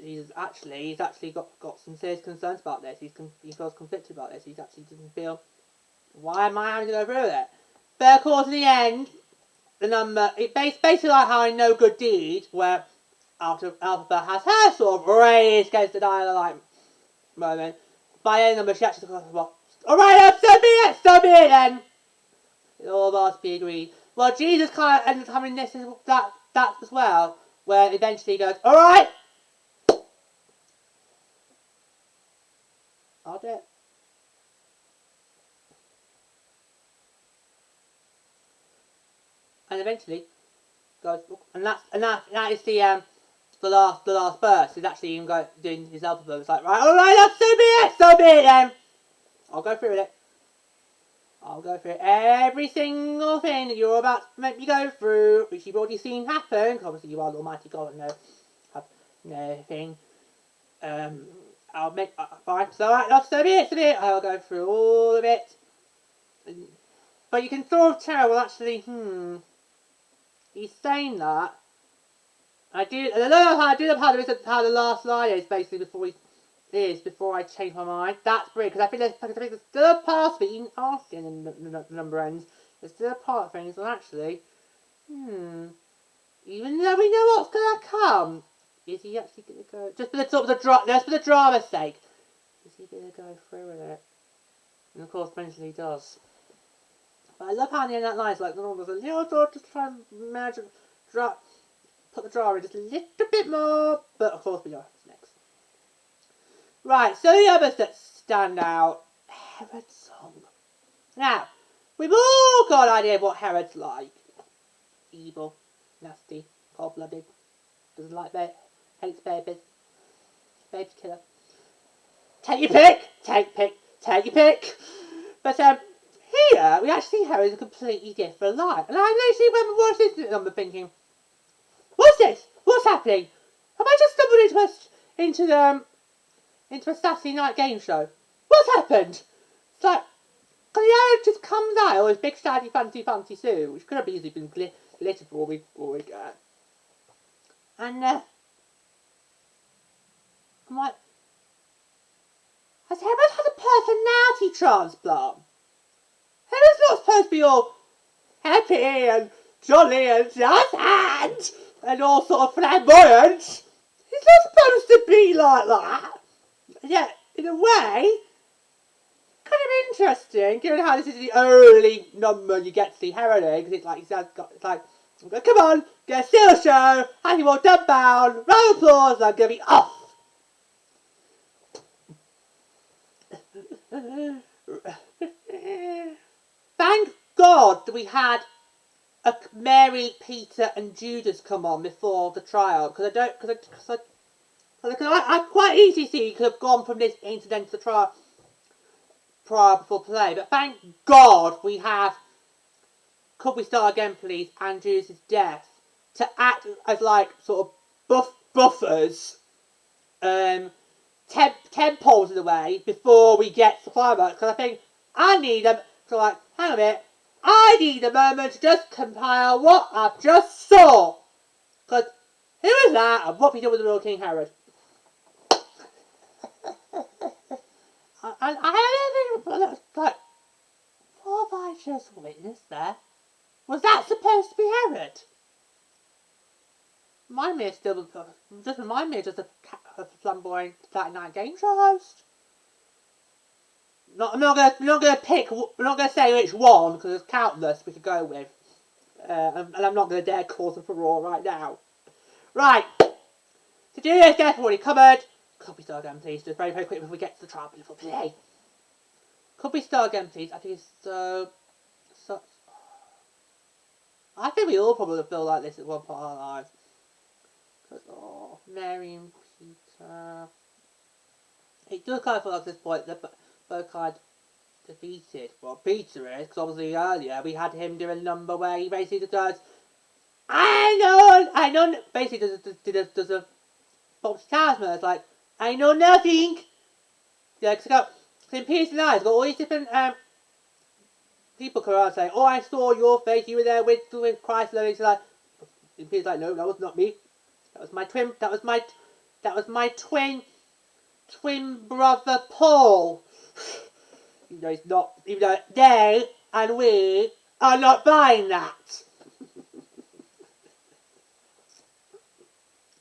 he's actually got some serious concerns about this. He feels conflicted about this. He actually doesn't feel, why am I having to go through it? But of course, in the end, the number, it's basically like how in No Good Deed, where Alphabet has her sort of rage against the dialogue moment. By the end number, she actually goes, well, alright, so be it then. It all must be agreed. Well, Jesus kind of ends up having that as well, where eventually he goes, alright, I'll do it. And eventually goes, and that is the last verse. Is actually him doing his alphabet. It's like, right, alright, so be it then. I'll go through with it. I'll go through every single thing that you're about to make me go through, which you've already seen happen, because obviously you are the Almighty God and have no thing. I'll make, fine, so be it, I'll go through all of it. But you can sort of tell, well actually, he's saying that. I love how the last line is basically before I change my mind. That's brilliant, because I think there's still a part of it, even after the number ends, there's still a part of things that actually, even though we know what's going to come, is he actually going to go, just for the drama's sake, is he going to go through with it? And of course, eventually he does. But I love how the end of that line is like, there's a little door to try and imagine, put the drama in just a little bit more, but of course we know what's next. Right, so the others that stand out, Herod's song. Now, we've all got an idea of what Herod's like. Evil, nasty, cold-blooded, doesn't like hates babies, baby killer. Take your pick. But here, we actually see Herod's a completely different life. And I literally remember watching this number thinking, what's this? What's happening? Have I just stumbled into a Saturday night game show? What's happened? It's like, Cleo just comes out with big shiny fancy suit, which could have easily been glitter for all we get. And I'm like, has Herod had a personality transplant? Herod's not supposed to be all happy and jolly and just hand and all sort of flamboyant. He's not supposed to be like that. Yeah, in a way, kind of interesting, given how this is the only number you get to see Herod in, because it's like, come on, get a still show, have you all dumbbound, round of applause, I'm going to be off. Thank God that we had Mary, Peter, and Judas come on before the trial, because I quite easily see he could have gone from this incident to the trial before play, but thank God we have Could We Start Again Please and Judas' death to act as like sort of buffers, 10 poles in the way before we get to the climax, because I think I need them to like, hang on a minute, I need a moment to just compile what I've just saw, because who is that and what we did with the real King Herod? And I don't think, like, what have I just witnessed there? Was that supposed to be Herod? Remind me of just a flamboyant Saturday night game show host. We're not gonna say which one, because there's countless we could go with. And I'm not gonna dare cause a furore right now. Right. To do this, death already covered. Could we start again, please? Just very, very quick before we get to the trial before today. Could we start again, please? I think it's so. I think we all probably feel like this at one point in our lives. Because, Mary and Peter. It does kind of feel like at this point they're both kind of defeated. Well, Peter is, because obviously earlier we had him do a number where he basically just goes, I know, basically does a false talisman. It's like, I know nothing. Yeah, because in Peter's eyes, got all these different people come around saying, I saw your face, you were there with Christ, and it's like, and Peter's like, no, that was not me. That was my twin brother Paul. Even though he's not, even though they and we are not buying that.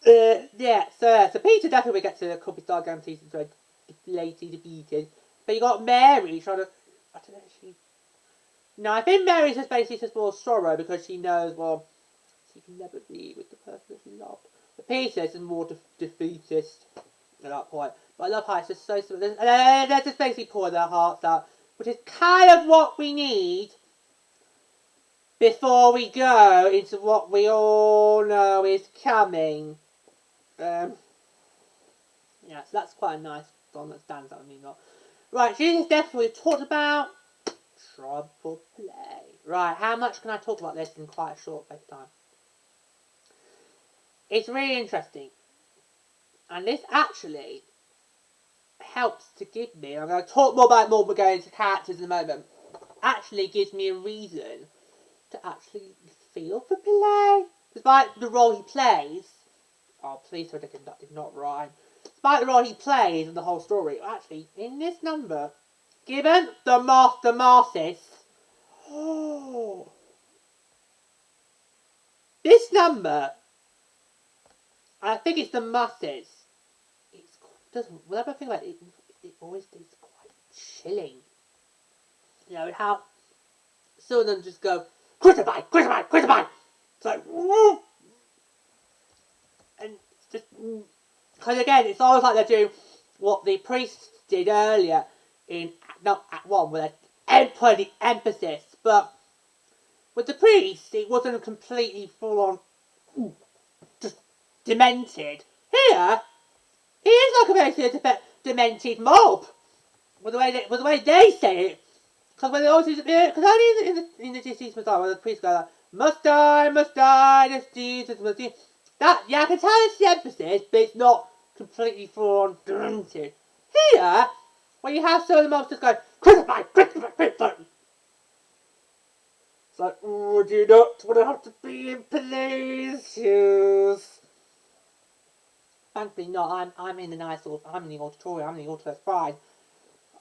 So Peter definitely gets to the Could Be Start Again Please and lately defeated. But you got Mary trying to, I don't know, no, I think Mary's just basically just more sorrow because she knows, well, she can never be with the person that she loved. But Peter is more defeatist at that point. But I love how it's just so simple. And they're just basically pouring their hearts out, which is kind of what we need before we go into what we all know is coming. Yeah, so that's quite a nice song that stands out with me. Right, Jesus definitely talked about. trouble play. Right, how much can I talk about this in quite a short space of time? It's really interesting. And this actually helps to give me, I'm going to talk more about more, we're going into characters in a moment, actually gives me a reason to actually feel for play. Despite the role he plays, oh please, that did not rhyme. Despite the role he plays in the whole story, actually, in this number, given the masses, oh, this number, I think it's the masses, it's doesn't, whenever I think about it, it always is quite chilling. You know, how some of them just go, crucify, crucify, crucify! It's like, woo! And it's just, because again, it's always like they're doing what the priests did earlier in, not Act 1, where they put the emphasis, but with the priests, it wasn't completely full on, just demented. Here, he is like a very demented mob, with the way they say it. Because when they always, because only in the deceased Messiah, when the priests go like, must die, this Jesus must die. That, yeah, I can tell it's the emphasis, but it's not completely full on demented. Here, when you have some of the mobs just go, crucify, crucify, crucify. It's like, would you not want to have to be in police shoes? Thankfully not, I'm in the nice, I'm in the auditorium, I'm in the Autoless Pride.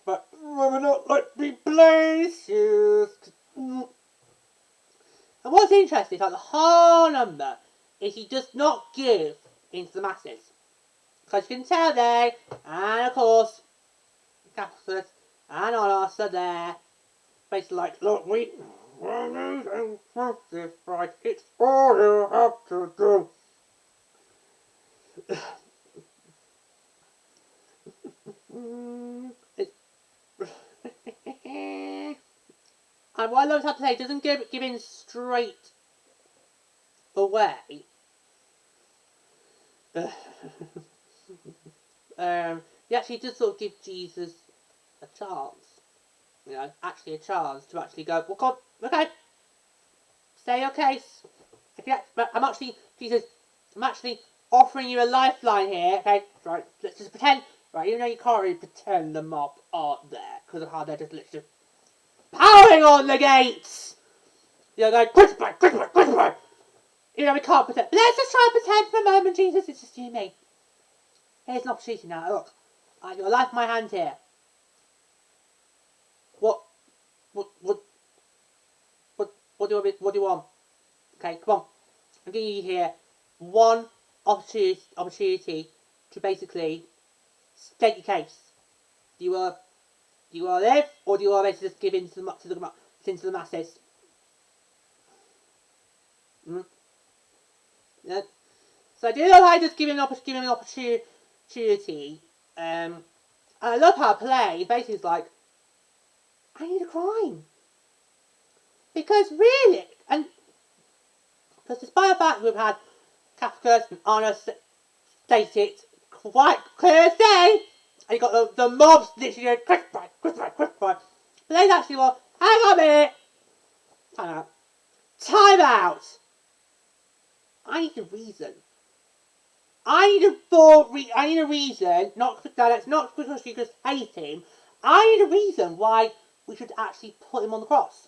But would not like be police shoes. And what's interesting is like the whole number is he does not give into the masses. Because you can tell they, and of course, Catholics and all us are there, basically like, look, we need and crucified, it's all you have to do. And what I always have to say, it doesn't give in straight away. He actually does sort of give Jesus a chance. You know, actually a chance to actually go, well, God, okay, say your case. I'm actually, Jesus, I'm actually offering you a lifeline here, okay? Right, let's just pretend, right, even though you can't really pretend the mob aren't there, because of how they're just literally powering on the gates! You know, going, crucify, crucify, crucify! You know, we can't pretend. But let's just try and pretend for a moment, Jesus, it's just you and me. Here's an opportunity now, look. I have your life in my hand here. What do you want? Okay, come on. I'm giving you here one opportunity to basically state your case. Do you want to live, or do you want to just give in to the masses? Yeah. So I do love how I just give him an opportunity. And I love how I play. Basically, it's like, I need a crime. Because really, and because despite the fact we've had Kafka and Anna state it quite clear as day, and you got the mobs literally going, crucify, crucify, crucify. But they actually want, hang on a minute. Time out. I need a reason. I need a reason, not because you just hate him. I need a reason why we should actually put him on the cross.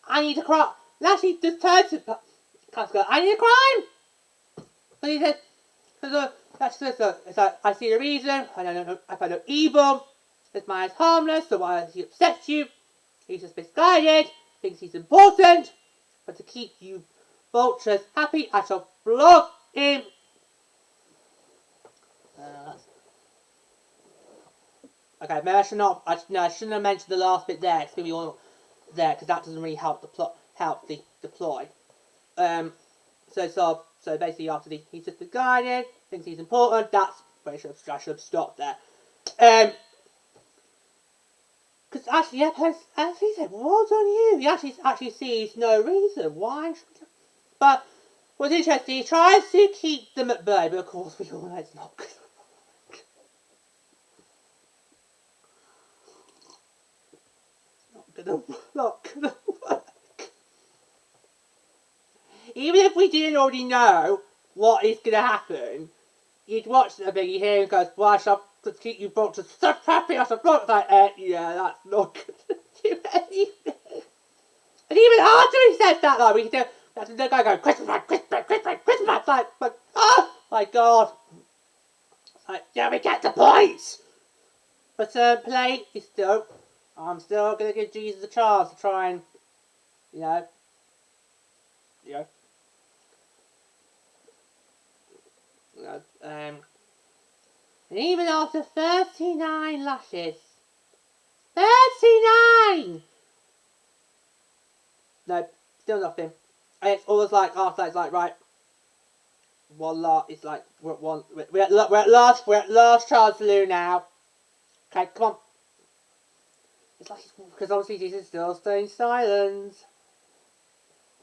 I need a crime. And actually, just turns to Kafka, I need a crime. And he says, it's like, I see the reason. I find no evil. This man is harmless. So why does he upset you? He's just misguided. Thinks he's important. But to keep you vultures happy, I shall flog him. Okay, maybe I shouldn't have mentioned the last bit there. It's going to be all there because that doesn't really help the plot, help the ploy. So basically after he's just misguided, thinks he's important. That's where I should have stopped there. Because actually, yeah, as he said, what's on you? He actually sees no reason why. But what's interesting, he tries to keep them at bay, but of course we all know it's not good. gonna work. Even if we didn't already know what is gonna happen, you'd watch the thing, you hear him goes, "Well, I shall keep you brought to such happy as a block." Like, yeah, that's not gonna do anything. And even after he says that, like, we can do, that's the guy going, "Christmas, Christmas, Christmas, Christmas." Like, oh my god. Like, yeah, we get the point. But play is still, I'm still gonna give Jesus a chance to try and, you know, and even after 39 lashes, 39! No, still nothing. And it's always like, after that, it's like, right, one lot, it's like, we're at last chance Lou now. Okay, come on. It's like, because obviously Jesus is still staying silent.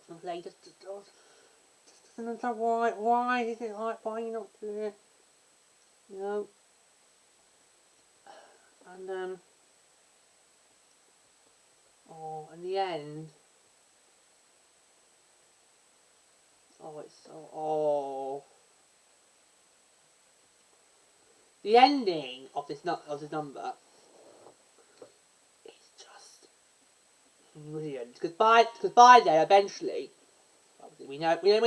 And play just doesn't understand why is it like, why are you not doing it? You know? And, oh, in the end, oh, it's so, oh. The ending of this number is just brilliant. Because by then, eventually, obviously we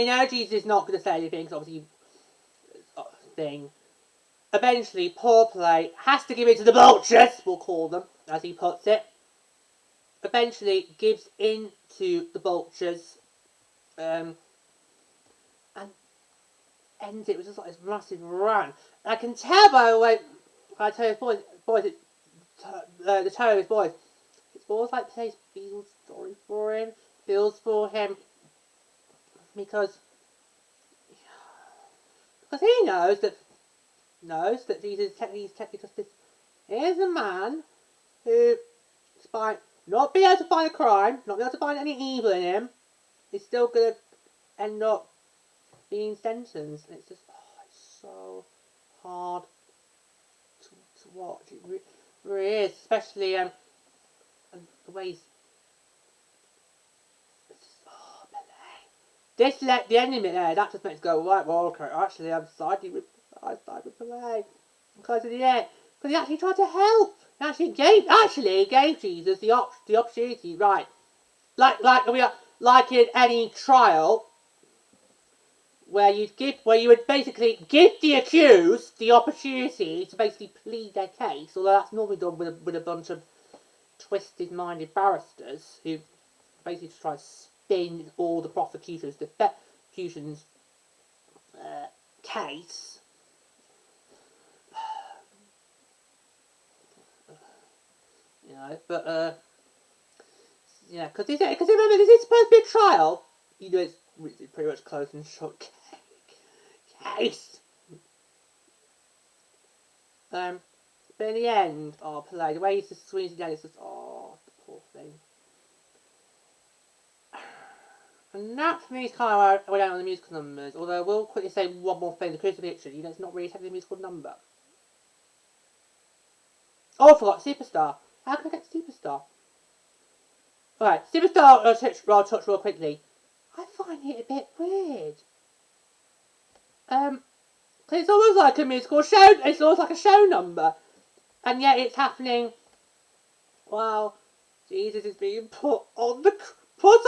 know Jesus is not going to say anything. Because obviously, thing. Eventually, poor play has to give it to the vultures. We'll call them, as he puts it. Eventually, gives in to the vultures, and ends it with just like this massive run. And I can tell by the way, I tell his boys, the tone of his voice, it's almost like Play's feels sorry for him, feels for him, because he knows that he's technically just this. Here's a man who, despite not being able to find a crime, not being able to find any evil in him, is still gonna end up being sentenced. And it's just, it's so hard to watch. It really is, especially and the way he's. This let the enemy there. That just makes it go right. Well, okay. Actually, I sided with Pelé because of the end. Because he actually tried to help. He actually gave Jesus the opportunity. Right, like in any trial, where you would basically give the accused the opportunity to basically plead their case. Although that's normally done with a bunch of twisted-minded barristers who basically try to spin all the prosecution's case. You know, but yeah, because remember this is supposed to be a trial. You know, it's pretty much closed and shut case. But in the end, Pelé, the way he just swings it down, it's just, the poor thing. And that for me is kind of where I went out on the musical numbers. Although I will quickly say one more thing: the crucifixion. You know, it's not really technically a musical number. Oh, I forgot Superstar. How can I get Superstar? Alright, Superstar. I'll touch real quickly. I find it a bit weird. Cause it's almost like a musical show. It's almost like a show number, and yet it's happening while Jesus is being put on the cross.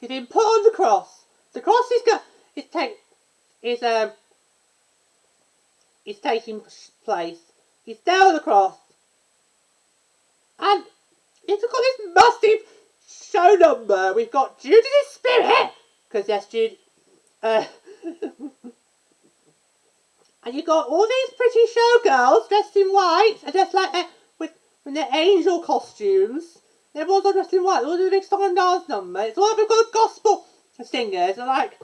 He's been put on the cross. The cross is taking place. He's there on the cross, and it's got this massive show number. We've got Judas Iscariot, because yes, Jude. And you got all these pretty showgirls dressed in white, and just like with their angel costumes. Everyone's all dressed in white. All the big song and dance number. It's all because gospel singers are like,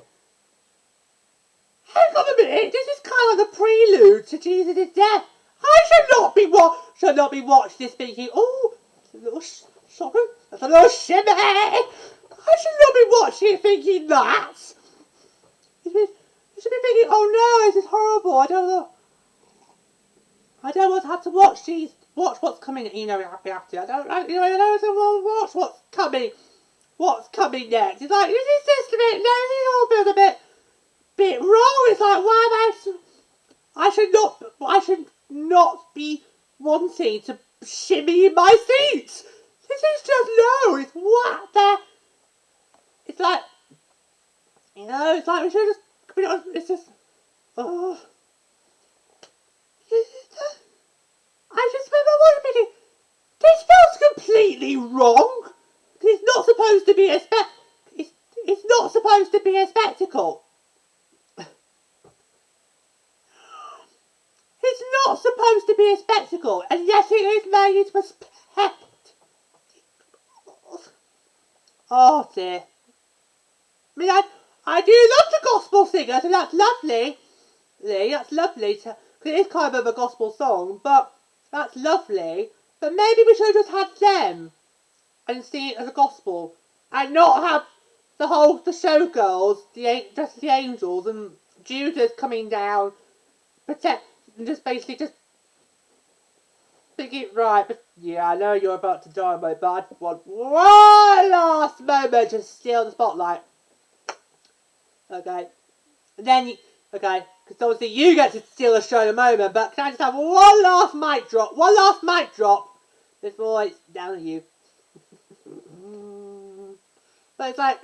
hang on a minute, this is kind of like a prelude to Jesus' death. I should not be watching this thinking, oh, that's a little shimmer. I should not be watching it thinking that. oh no, this is horrible. I don't want to have to watch what's coming. You know, we have to. I don't want to watch what's coming next. It's like, this is just a bit, no, this all feels a bit wrong. It's like, why am I should not be wanting to shimmy in my seats. This is just, no, it's what the, it's like, you know, it's like, we should just, it's just, oh. I just remember one minute, this feels completely wrong. It's not supposed to be it's not supposed to be a spectacle. It's not supposed to be a spectacle, and yet it is made into a spectacle. Oh dear. I mean, I do love the gospel singers, and that's lovely. That's lovely, because it is kind of a gospel song, but that's lovely. But maybe we should have just had them and sing it as a gospel, and not have the showgirls, just the angels, and Judas coming down, and just basically just think it right. But yeah, I know you're about to die, but I just want one last moment to steal the spotlight. Okay, and then okay, because obviously you get to steal the show in a moment, but can I just have one last mic drop before it's down to you? But it's like,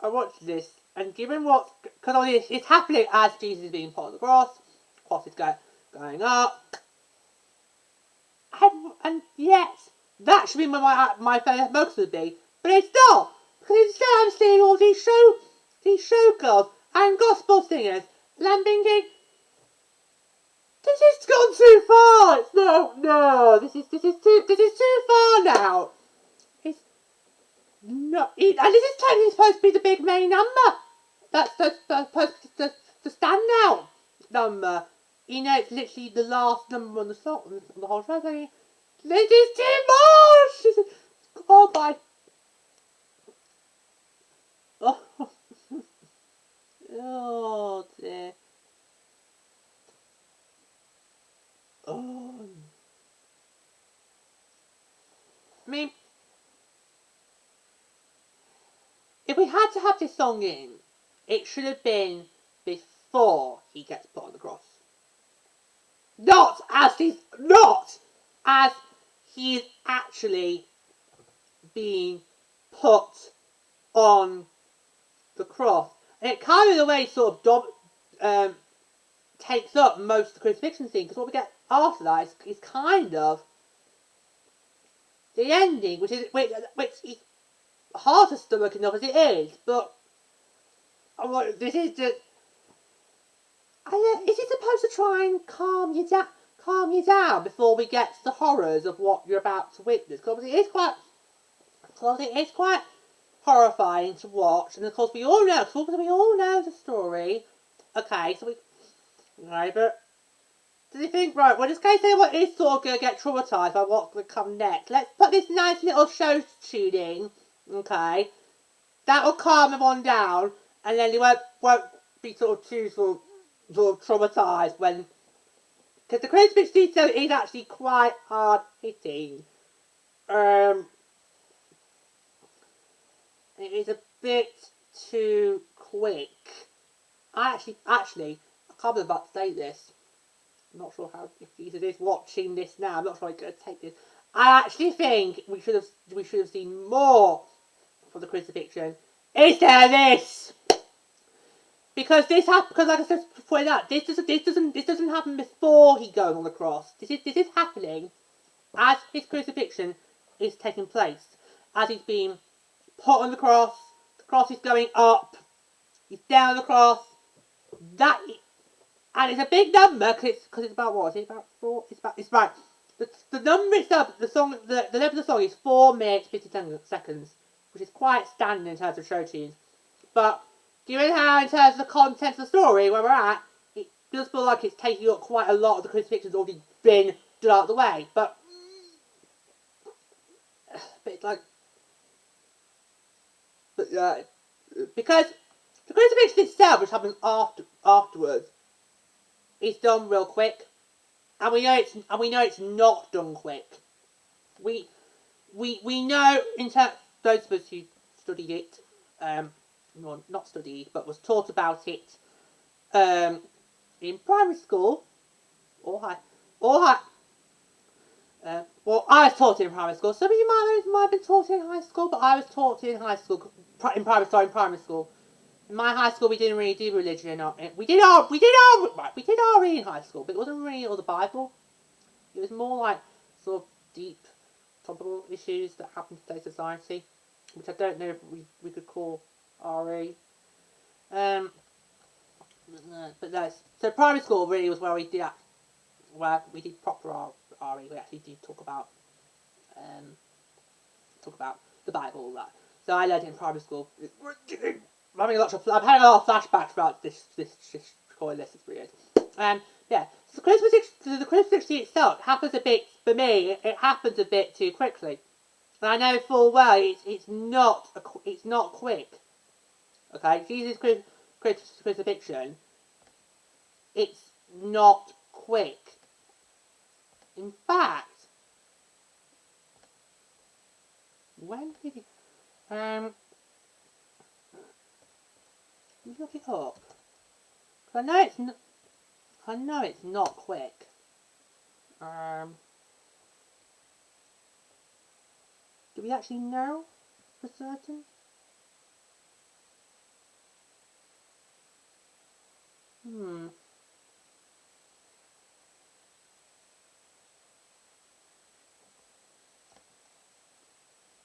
I watched this, and given because it's happening as Jesus is being put on the cross is going up, and yes, that should be my favourite focus would be, but it's not, because instead I'm seeing all these showgirls and gospel singers, and I'm thinking, this has gone too far. No, this is too far now. It's no, and this is technically supposed to be the big main number. That's supposed to the standout number. You know, it's literally the last number on the song, on the whole show. This is too much. This is, oh my. Oh dear. Oh. I mean, if we had to have this song in, it should have been before he gets put on the cross. Not as he's actually being put on the cross. And it kind of in a way sort of takes up most of the crucifixion scene, because what we get after that is kind of the ending, which is hard to stomach enough as it is, but this is just. Is it supposed to try and calm you down before we get to the horrors of what you're about to witness? Because it is quite horrifying to watch, and of course we all know the story. Okay, so but do you think, right, well, just in case anyone is sort of going to get traumatised by what's going to come next, let's put this nice little show tune in, okay? That will calm everyone down, and then they won't be sort of too sort of traumatised when, because the crucifix detail is actually quite hard hitting. It is a bit too quick. I can't believe I'm about to say this. I'm not sure how, if Jesus is watching this now, I'm not sure I'm going to take this. I actually think we should have seen more for the crucifixion instead of this. Because like I said before that, this doesn't happen before he goes on the cross. This is happening as his crucifixion is taking place. As he's being put on the cross is going up, he's down the cross. And it's a big number because it's about what? Is it about 4? It's right. The number itself, the length of the song is 4 minutes 50 seconds, which is quite standard in terms of show tunes. But given how, in terms of the content of the story, where we're at, it does feel like it's taking up quite a lot of the crucifixion's already been done out of the way. But it's like, because The crucifixion itself, which happens afterwards, is done real quick, and we know it's not done quick. We know, in terms those of us who studied it, well, not studied, but was taught about it in primary school or high. Well, I was taught it in primary school. Some of you might have been taught it in high school, but I was taught it in high school. In primary school. In my high school, we didn't really do religion. We did RE in high school, but it wasn't really all the Bible. It was more like sort of deep, topical issues that happen to today's society, which I don't know if we could call RE. But no. So primary school really was where we did proper RE. We actually did talk about the Bible, all that. So I learned it in primary school. I'm having a lot of flashbacks throughout this recording list. It's weird. Yeah. So the crucifixion itself happens a bit, for me, it happens a bit too quickly. And I know full well it's not quick. Okay, Jesus' crucifixion, it's not quick. In fact, when did it? Look it up. I know it's not quick. Do we actually know for certain?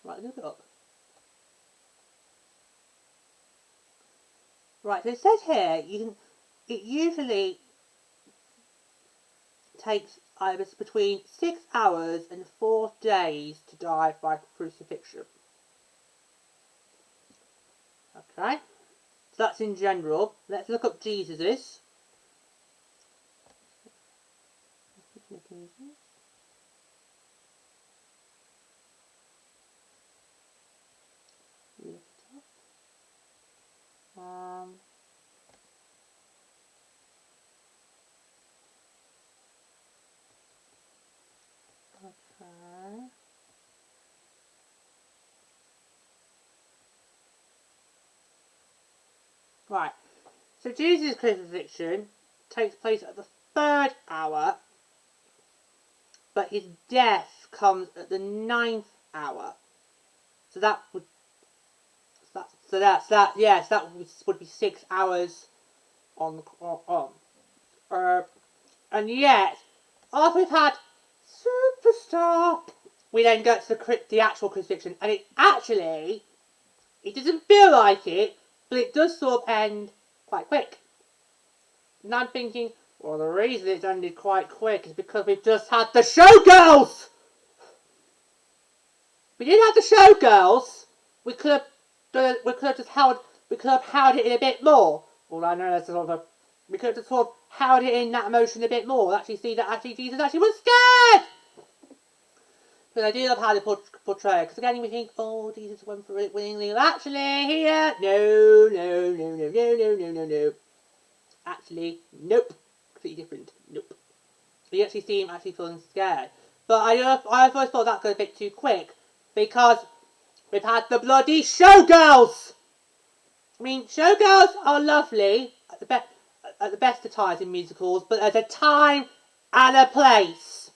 Right, look it up. Right, so it says here it usually takes either between 6 hours and 4 days to die by crucifixion. Okay, so that's in general. Let's look up Jesus's. Okay. Right. So Jesus' crucifixion takes place at the 3rd hour, but his death comes at the 9th hour. So that would would be 6 hours on. And yet, after we've had Superstar, we then get to the actual crucifixion, and it doesn't feel like it, but it does sort of end quite quick. And I'm thinking, well, the reason it's ended quite quick is because we've just had the showgirls. If we didn't have the showgirls, we could have held it in a bit more. All I know is we could have just sort of held it in that emotion a bit more. Actually see that Jesus actually was scared. But I do love how they portray it. Because again, we think, oh, Jesus went for it willingly. Well, actually, here, no. Actually, nope. Completely different. Nope. You actually see him actually feeling scared. But I always thought that got a bit too quick. Because we've had the bloody showgirls. I mean, showgirls are lovely at the best of times in musicals, but there's a time and a place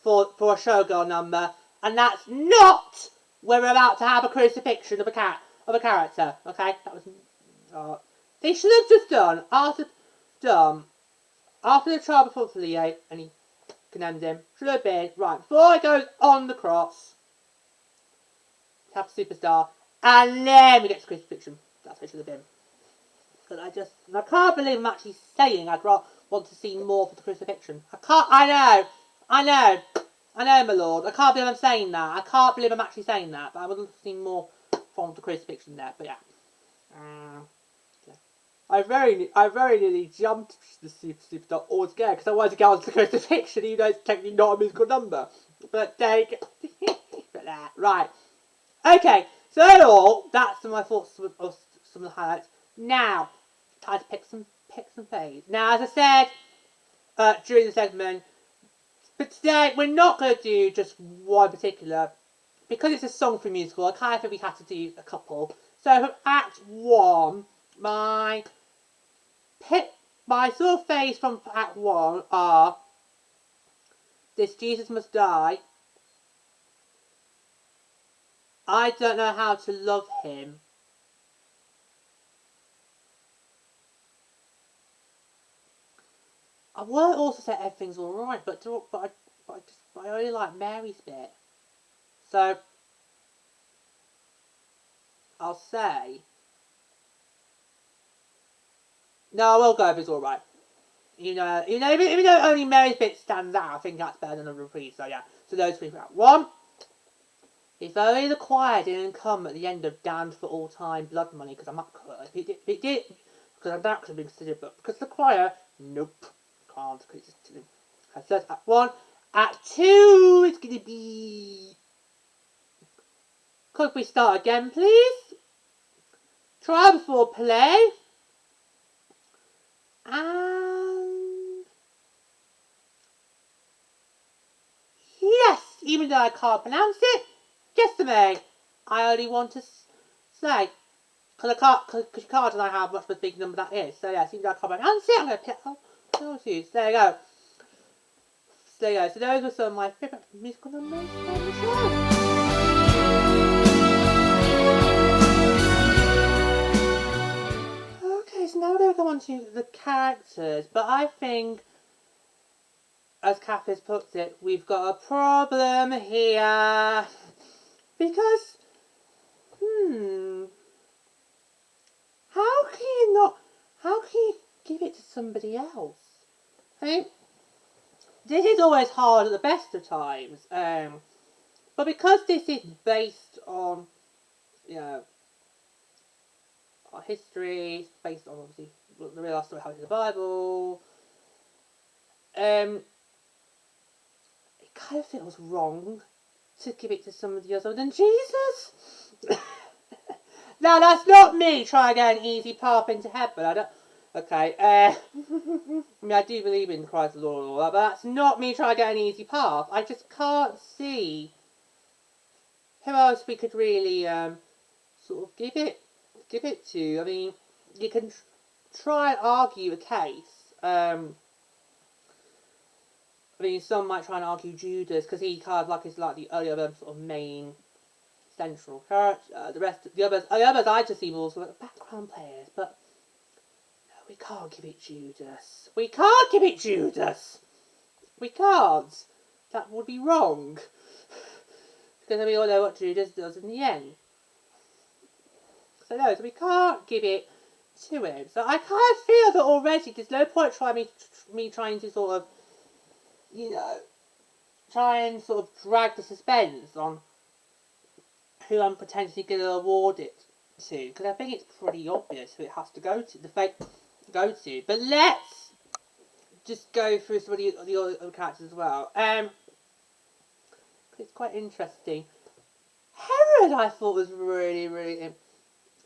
for a showgirl number, and that's not where we're about to have a crucifixion of a character. Okay, that was they should have just done after the trial before Pilate, and he condemned him. Should have been right before he goes on the cross. Have a Superstar, and then we get to crucifixion. That's what it should have been. But I can't believe I'm actually saying I'd want to see more for the crucifixion. I know, my lord. I can't believe I'm saying that. I can't believe I'm actually saying that. But I would have seen more from the crucifixion there. But yeah. I very nearly jumped the Superstar altogether because I wanted to get on to the crucifixion, even though it's technically not a musical number. But there you go. Right. Okay, so in all, that's my thoughts of some of the highlights. Now, time to pick some faves. Now, as I said during the segment, but today we're not going to do just one particular, because it's a song for a musical. I kind of think we have to do a couple. So from Act 1, my sort of faves from Act 1 are This Jesus Must Die, I Don't Know How to Love Him, I would also say Everything's Alright, but I only like Mary's bit. So I'll say, no, I will go if it's alright. Even though only Mary's bit stands out, I think that's better than a reprise. So yeah, so those three out. 1. If only the choir didn't come at the end of Damned for All Time Blood Money, because I'm not good. It did, because I'm actually being considered, but because the choir, nope, can't, because it's just, so that's Act 1. Act 2 is going to be, could we start again, please? Trial Before Play. And yes, even though I can't pronounce it, Jessame, I only want to say, because you can't deny how much of a big number that is. So yes, even though I can't pronounce it, I'm going to pick up those two. So there you go. So those were some of my favourite musical numbers on the show. Okay, so now we're going to go on to the characters, but I think, as Kath puts it, we've got a problem here. Because, how can you give it to somebody else? I mean, this is always hard at the best of times, but because this is based on, our history, based on obviously the real life story, how it's in the Bible, it kind of feels wrong to give it to somebody else other than Jesus. Now that's not me trying to get an easy path into heaven. I don't. Okay. I mean, I do believe in Christ the Lord and all that, but that's not me trying to get an easy path. I just can't see who else we could really sort of give it to. I mean, you can try and argue a case. I mean, some might try and argue Judas because he kind of like is like the other sort of main central character. The others I just see more sort of background players, but no, we can't give it Judas. We can't give it Judas. We can't. That would be wrong. Because we all know what Judas does in the end. So no, so we can't give it to him. So I kind of feel that already there's no point trying me trying to sort of, try and sort of drag the suspense on who I'm potentially going to award it to, because I think it's pretty obvious who it has to go to. But let's just go through some of the other characters as well. It's quite interesting. Herod, I thought, was really, really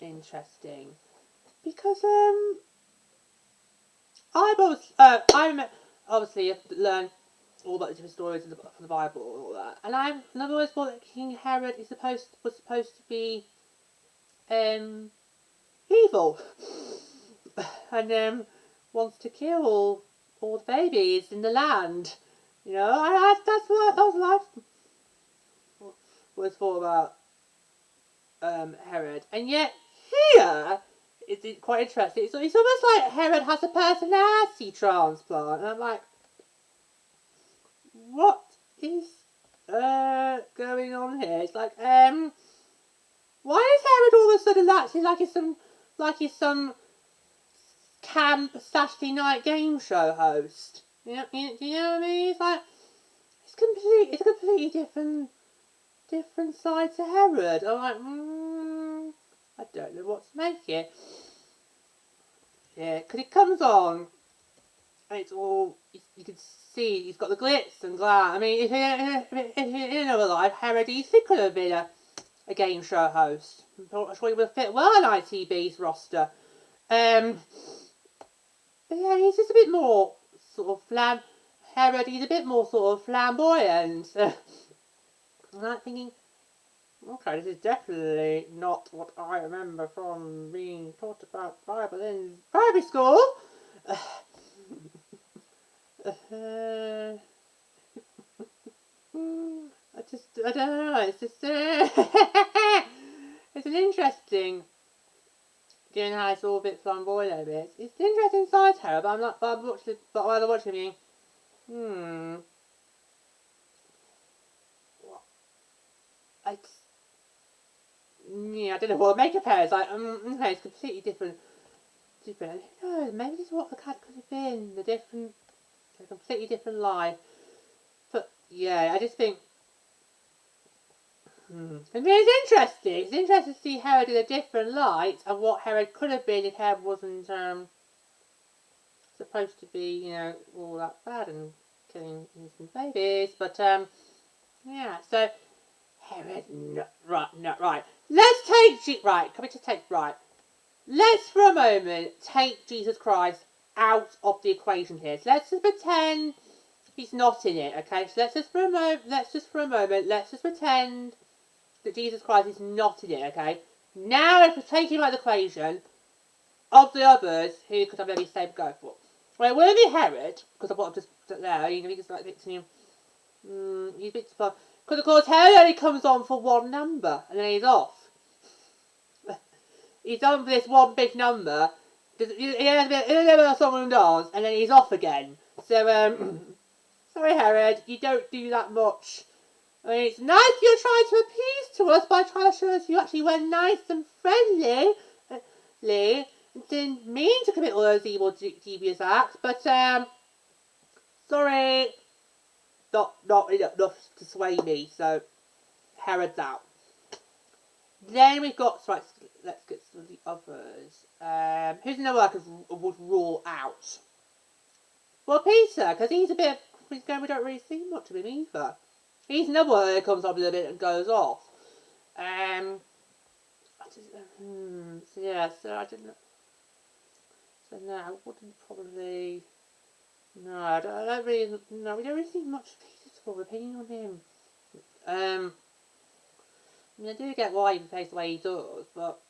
interesting because I've obviously learned all about the different stories from the Bible and all that, and I've always thought that King Herod was supposed to be evil and wants to kill all the babies in the land. That's what I was thought about Herod, and yet here it's quite interesting. It's almost like Herod has a personality transplant, and I'm like, what is going on here? It's like, why is Herod all of a sudden acting like he's some camp Saturday night game show host? You know what I mean? It's like it's a completely different side to Herod. I'm like, I don't know what to make it. Yeah, because it comes on, and it's all, you can see he's got the glitz and glam. I mean, if he in real life, Herod easily could have been a game show host. I'm sure he would have fit well on ITV's roster. But yeah, he's just a bit more sort of Herod, he's a bit more sort of flamboyant. I'm like thinking, okay, this is definitely not what I remember from being taught about the Bible in primary school. I don't know, it's just, it's an interesting, given how it's all a bit flamboyant a bit, it's an interesting side Herod, but I'm not, but while I'm watching it, I yeah, I don't know what to make of her. It's like, okay, it's completely different. Who knows? Maybe this is what the cat could have been. A completely different life. But yeah, I just think, I mean, it's interesting. It's interesting to see Herod in a different light and what Herod could have been if Herod wasn't supposed to be, all that bad and killing innocent babies. But yeah. So Herod, right. Let's take right. Can we just take right? Let's for a moment take Jesus Christ out of the equation here. So let's just pretend he's not in it, okay? So let's just for a moment, let's just pretend that Jesus Christ is not in it, okay? Now if we take him out of the equation, of the others, who could I maybe say go for? Well, it wouldn't be Herod, because of what I've just put there, he's like victim. He's a bit surprised. Because of course Herod only comes on for one number, and then he's off. He's on for this one big number. He has a bit of song and dance, and then he's off again. So, sorry Herod, you don't do that much. I mean, it's nice you're trying to appease to us by trying to show us you actually were nice and friendly. Didn't mean to commit all those evil, devious acts, but, sorry, not enough to sway me, so Herod's out. Then we've got, right, let's get to the others. Who's another I would rule out? Well, Peter, because he's a bit, we don't really see much of him either. He's another one that comes up a little bit and goes off. So yeah, so I didn't, so no, I wouldn't probably, no, we don't really see much of Peter's full opinion on him. I mean, I do get why he behaves the way he does, but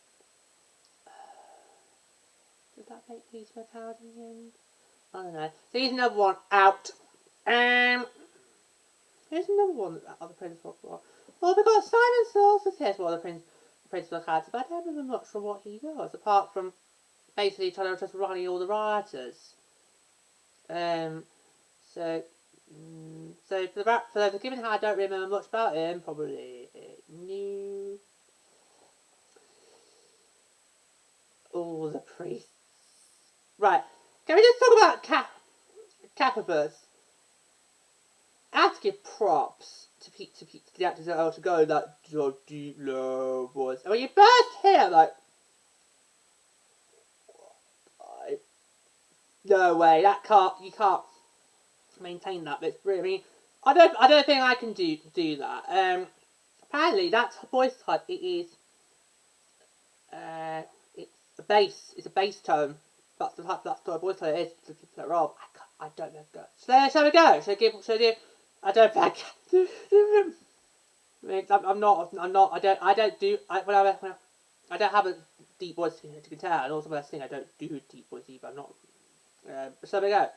does that make Peter a coward in the end? I don't know. So he's another one out. Here's another one that other principal for. Well, we've got Simon Sorcerer's here for the principal character, but I don't remember much from what he does, apart from basically trying to just rally all the rioters. So given how I don't remember much about him, probably new. All the priests. Right. Can we just talk about Capabus? I have to give props to the actors that are to go that deep low voice. And when you first hear like, no way, you can't maintain that. But it's really, I don't think I can do that. Apparently that's a voice type. It is. It's a bass tone. That's the type of voice type it is. To play Rob. I don't know. So shall we go? I don't think. I don't have a deep voice to tell, and also when I sing, I don't do deep voice either. I'm not. So we go.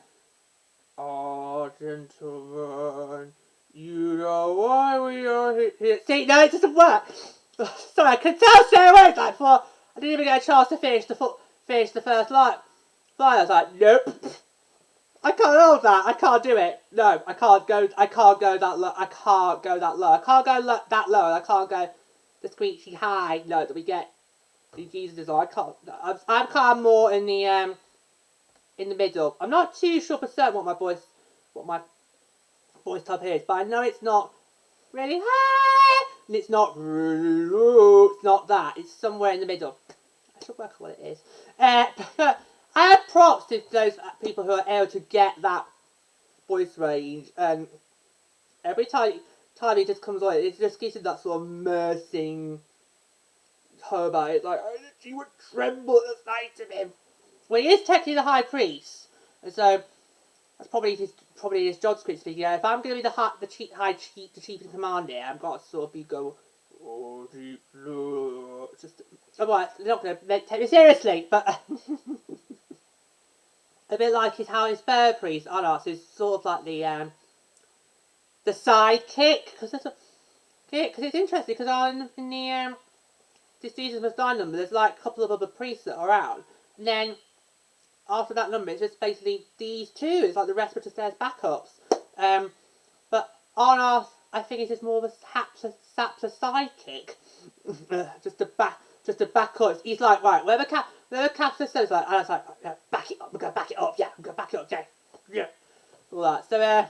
Oh, gentlemen, you know why we are here. See, no, it doesn't work. Sorry, I could tell straight away that before I didn't even get a chance to finish the first line. I was like, nope. I can't hold that. I can't do it. No, I can't go that low. I can't go that low. I can't go that low. I can't go the screechy high note that we get in Jesus' I can't. I'm kind of more in the middle. I'm not too sure percent what my voice type is, but I know it's not really high and it's not really low. It's not that. It's somewhere in the middle. I should work out what it is. I have props to those people who are able to get that voice range, and every time he just comes on, it just gives him that sort of menacing tone about it. It's like, you would tremble at the sight of him. well, he is technically the high priest, and so that's probably his job description speaking. If I'm going to be the chief in command here, I've got to sort of go, oh, deep blue. Just, otherwise, they're not going to take me seriously, but a bit like how his third priest, Anas, is sort of like the sidekick, because it's interesting, because in the this Jesus Must Die number, there's like a couple of other priests that are out, and then after that number, it's just basically these two. It's like the rest are just their backups. But Arnold, I think, is just more of a Sap's a sidekick, just to back up. He's like, right, wherever Captain says, like, and I was like, yeah, back it up. We're gonna back it up. Yeah, we're gonna back it up. Yeah, all that. So, I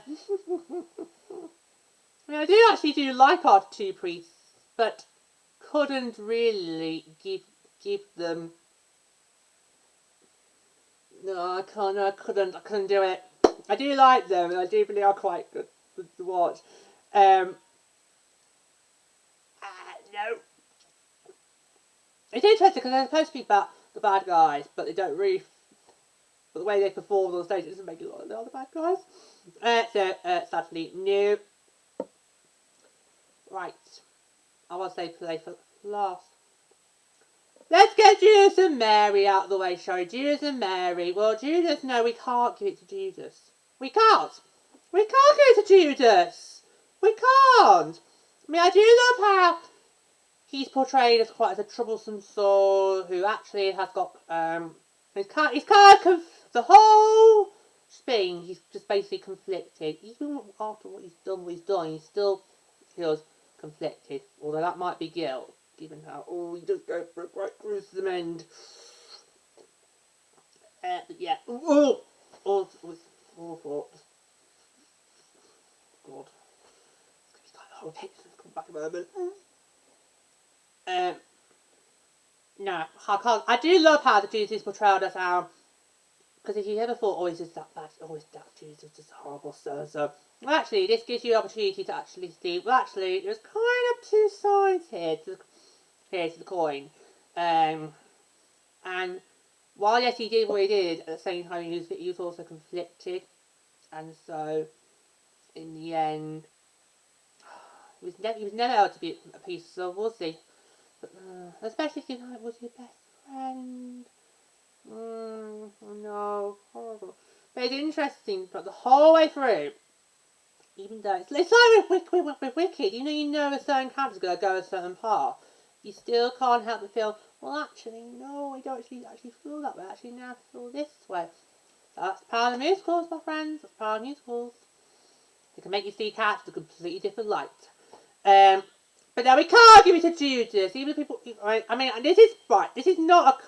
mean, I do like our two priests, but couldn't really give them. No, I couldn't do it. I do like them, and I do believe they are quite good to watch. No. It's interesting because they're supposed to be about the bad guys, but they don't really. But the way they perform on stage doesn't make it look like they're the bad guys. Sadly, no. Right. I want to say play for last. Let's get Judas and Mary out of the way, shall we? Judas and Mary. Well, Judas, no, we can't give it to Judas. We can't. We can't give it to Judas. We can't. I mean, I do love how he's portrayed as quite as a troublesome soul who actually has got, he's kind of, the whole thing, he's just basically conflicted. Even after what he's done, he still feels conflicted. Although that might be guilt. Given how, he does go for a quite gruesome end. But yeah. All thoughts. God. It's kind of hard to come back a moment. No, I can't. I do love how the Jesus is portrayed as how, because if you ever thought, he's just that bad, that Jesus is just horrible, so well, actually, this gives you the opportunity to actually see, well, actually, there's kind of two sides here to the coin. And while yes, he did what he did, at the same time he was also conflicted, and so in the end, he was never able to be a piece of, was he? But, especially if he was your best friend. No, horrible. But it's interesting, but the whole way through, even though it's like with Wicked, you know a certain character's going to go a certain path, you still can't help but feel, well, actually, no, I don't actually feel that way. I actually now feel this way. That's part of the musicals, my friends. That's part of musicals. They can make you see characters in a completely different light. But now we can't give it to Judas. Even people, I mean, this is right. This is not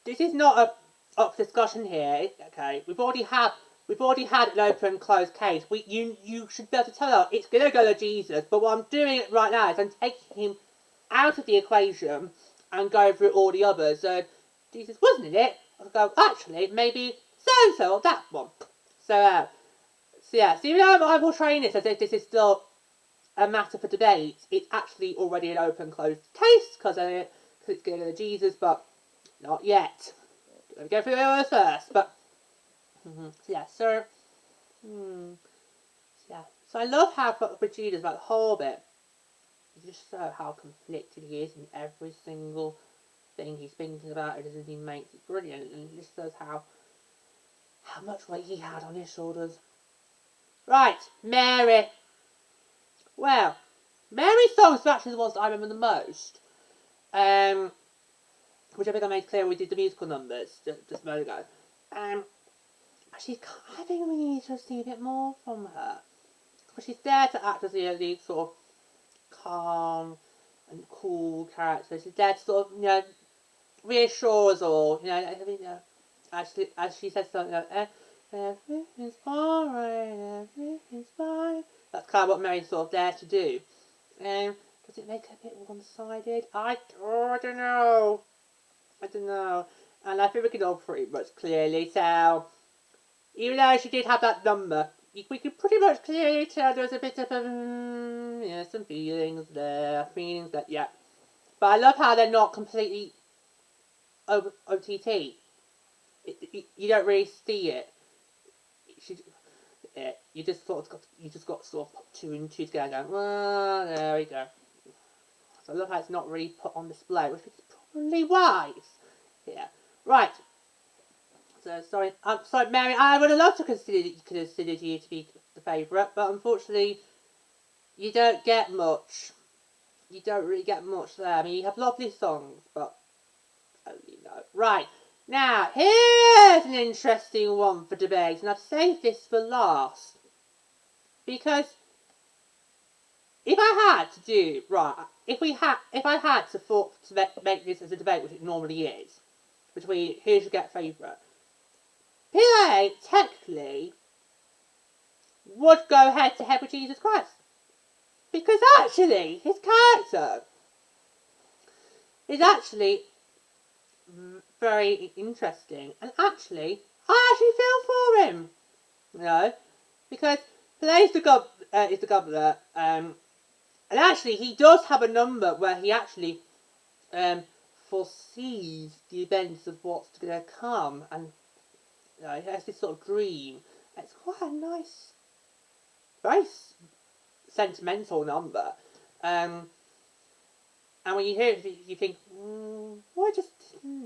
a up for discussion here. Okay, we've already had an open and closed case. You should be able to tell us it's gonna go to Jesus. But what I'm doing right now is I'm taking him out of the equation and going through all the others. So Jesus wasn't in it. I'll go, actually, maybe so-and-so or that one. So yeah, so even though I'm portraying this as if this is still a matter for debate, it's actually already an open closed case because it's going to go to Jesus, but not yet. Let me go through the others first. But so I love how with Judas, like the whole bit, you just show how conflicted he is in every single thing he's thinking about. It doesn't he makes it brilliant, and it just shows how much weight he had on his shoulders. Right, Mary. Well, Mary's songs are actually the ones that I remember the most. Which I think I made clear when we did the musical numbers just a moment ago. I think we need to see a bit more from her. Because she's there to act as the sort of calm and cool character. She's there to sort of, reassure us all. As she says something like, everything's alright, everything's fine. That's kind of what Mary's sort of there to do. Does it make it a bit one-sided? I don't know. And I think we can all pretty much clearly tell. Even though she did have that number, we could pretty much clearly tell there was a bit of some feelings there. Yeah. But I love how they're not completely OTT. you don't really see it. You just got sort of put two and two together and go, well, there we go. So I love how it's not really put on display, which is probably wise. Yeah. Right. So sorry, Mary. I would have loved to consider you to be the favourite, but unfortunately, you don't get much. You don't really get much there. I mean, you have lovely songs, but only no. Right. Now, here's an interesting one for debate, and I've saved this for last. Because if I had to do, if I had to make this as a debate, which it normally is, between who should get favourite, Pilate technically would go head to head with Jesus Christ. Because actually, his character is actually very interesting, and actually, I actually feel for him, you know, because Pilate's is the governor, and actually he does have a number where he actually foresees the events of what's going to come, and you know, he has this sort of dream. It's quite a nice, very sentimental number. And when you hear it, you think,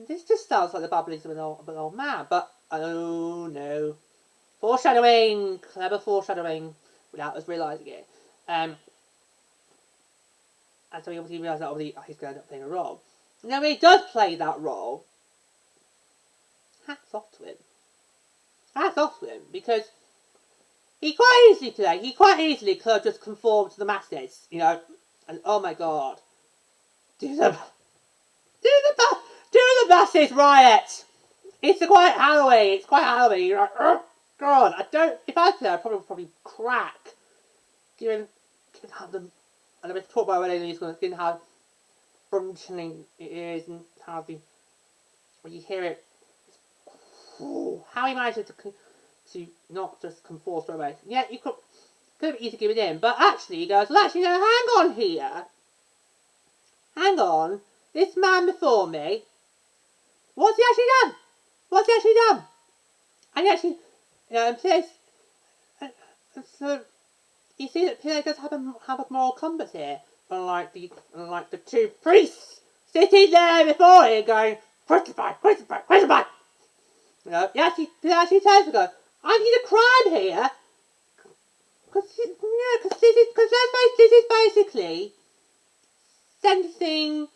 this just sounds like the babblings of an old man. But, oh no. Foreshadowing, clever foreshadowing, without us realising it. And so he obviously realised that he's going to end up playing a role. Now, when he does play that role, hats off to him. Hats off to him, because he quite easily could have just conformed to the masses, you know, and oh my god. Do the masses riot! It's quite Halloween. It's quite Halloween. You're like, oh god, if I was there, I'd probably crack. Given how and I'm going to talk about given how functioning it is, and how when you hear it, how he manages to not just conform straight away. Yeah, you could have easily given in, but actually he goes, well, actually, no, hang on here. Hang on, this man before me, what's he actually done? And he actually, you know, and Pilate, so you see that Pilate does have a moral compass here, unlike the two priests sitting there before him going, crucify, crucify, crucify. You know, he actually tells him, I need a crime here, because this is basically sentencing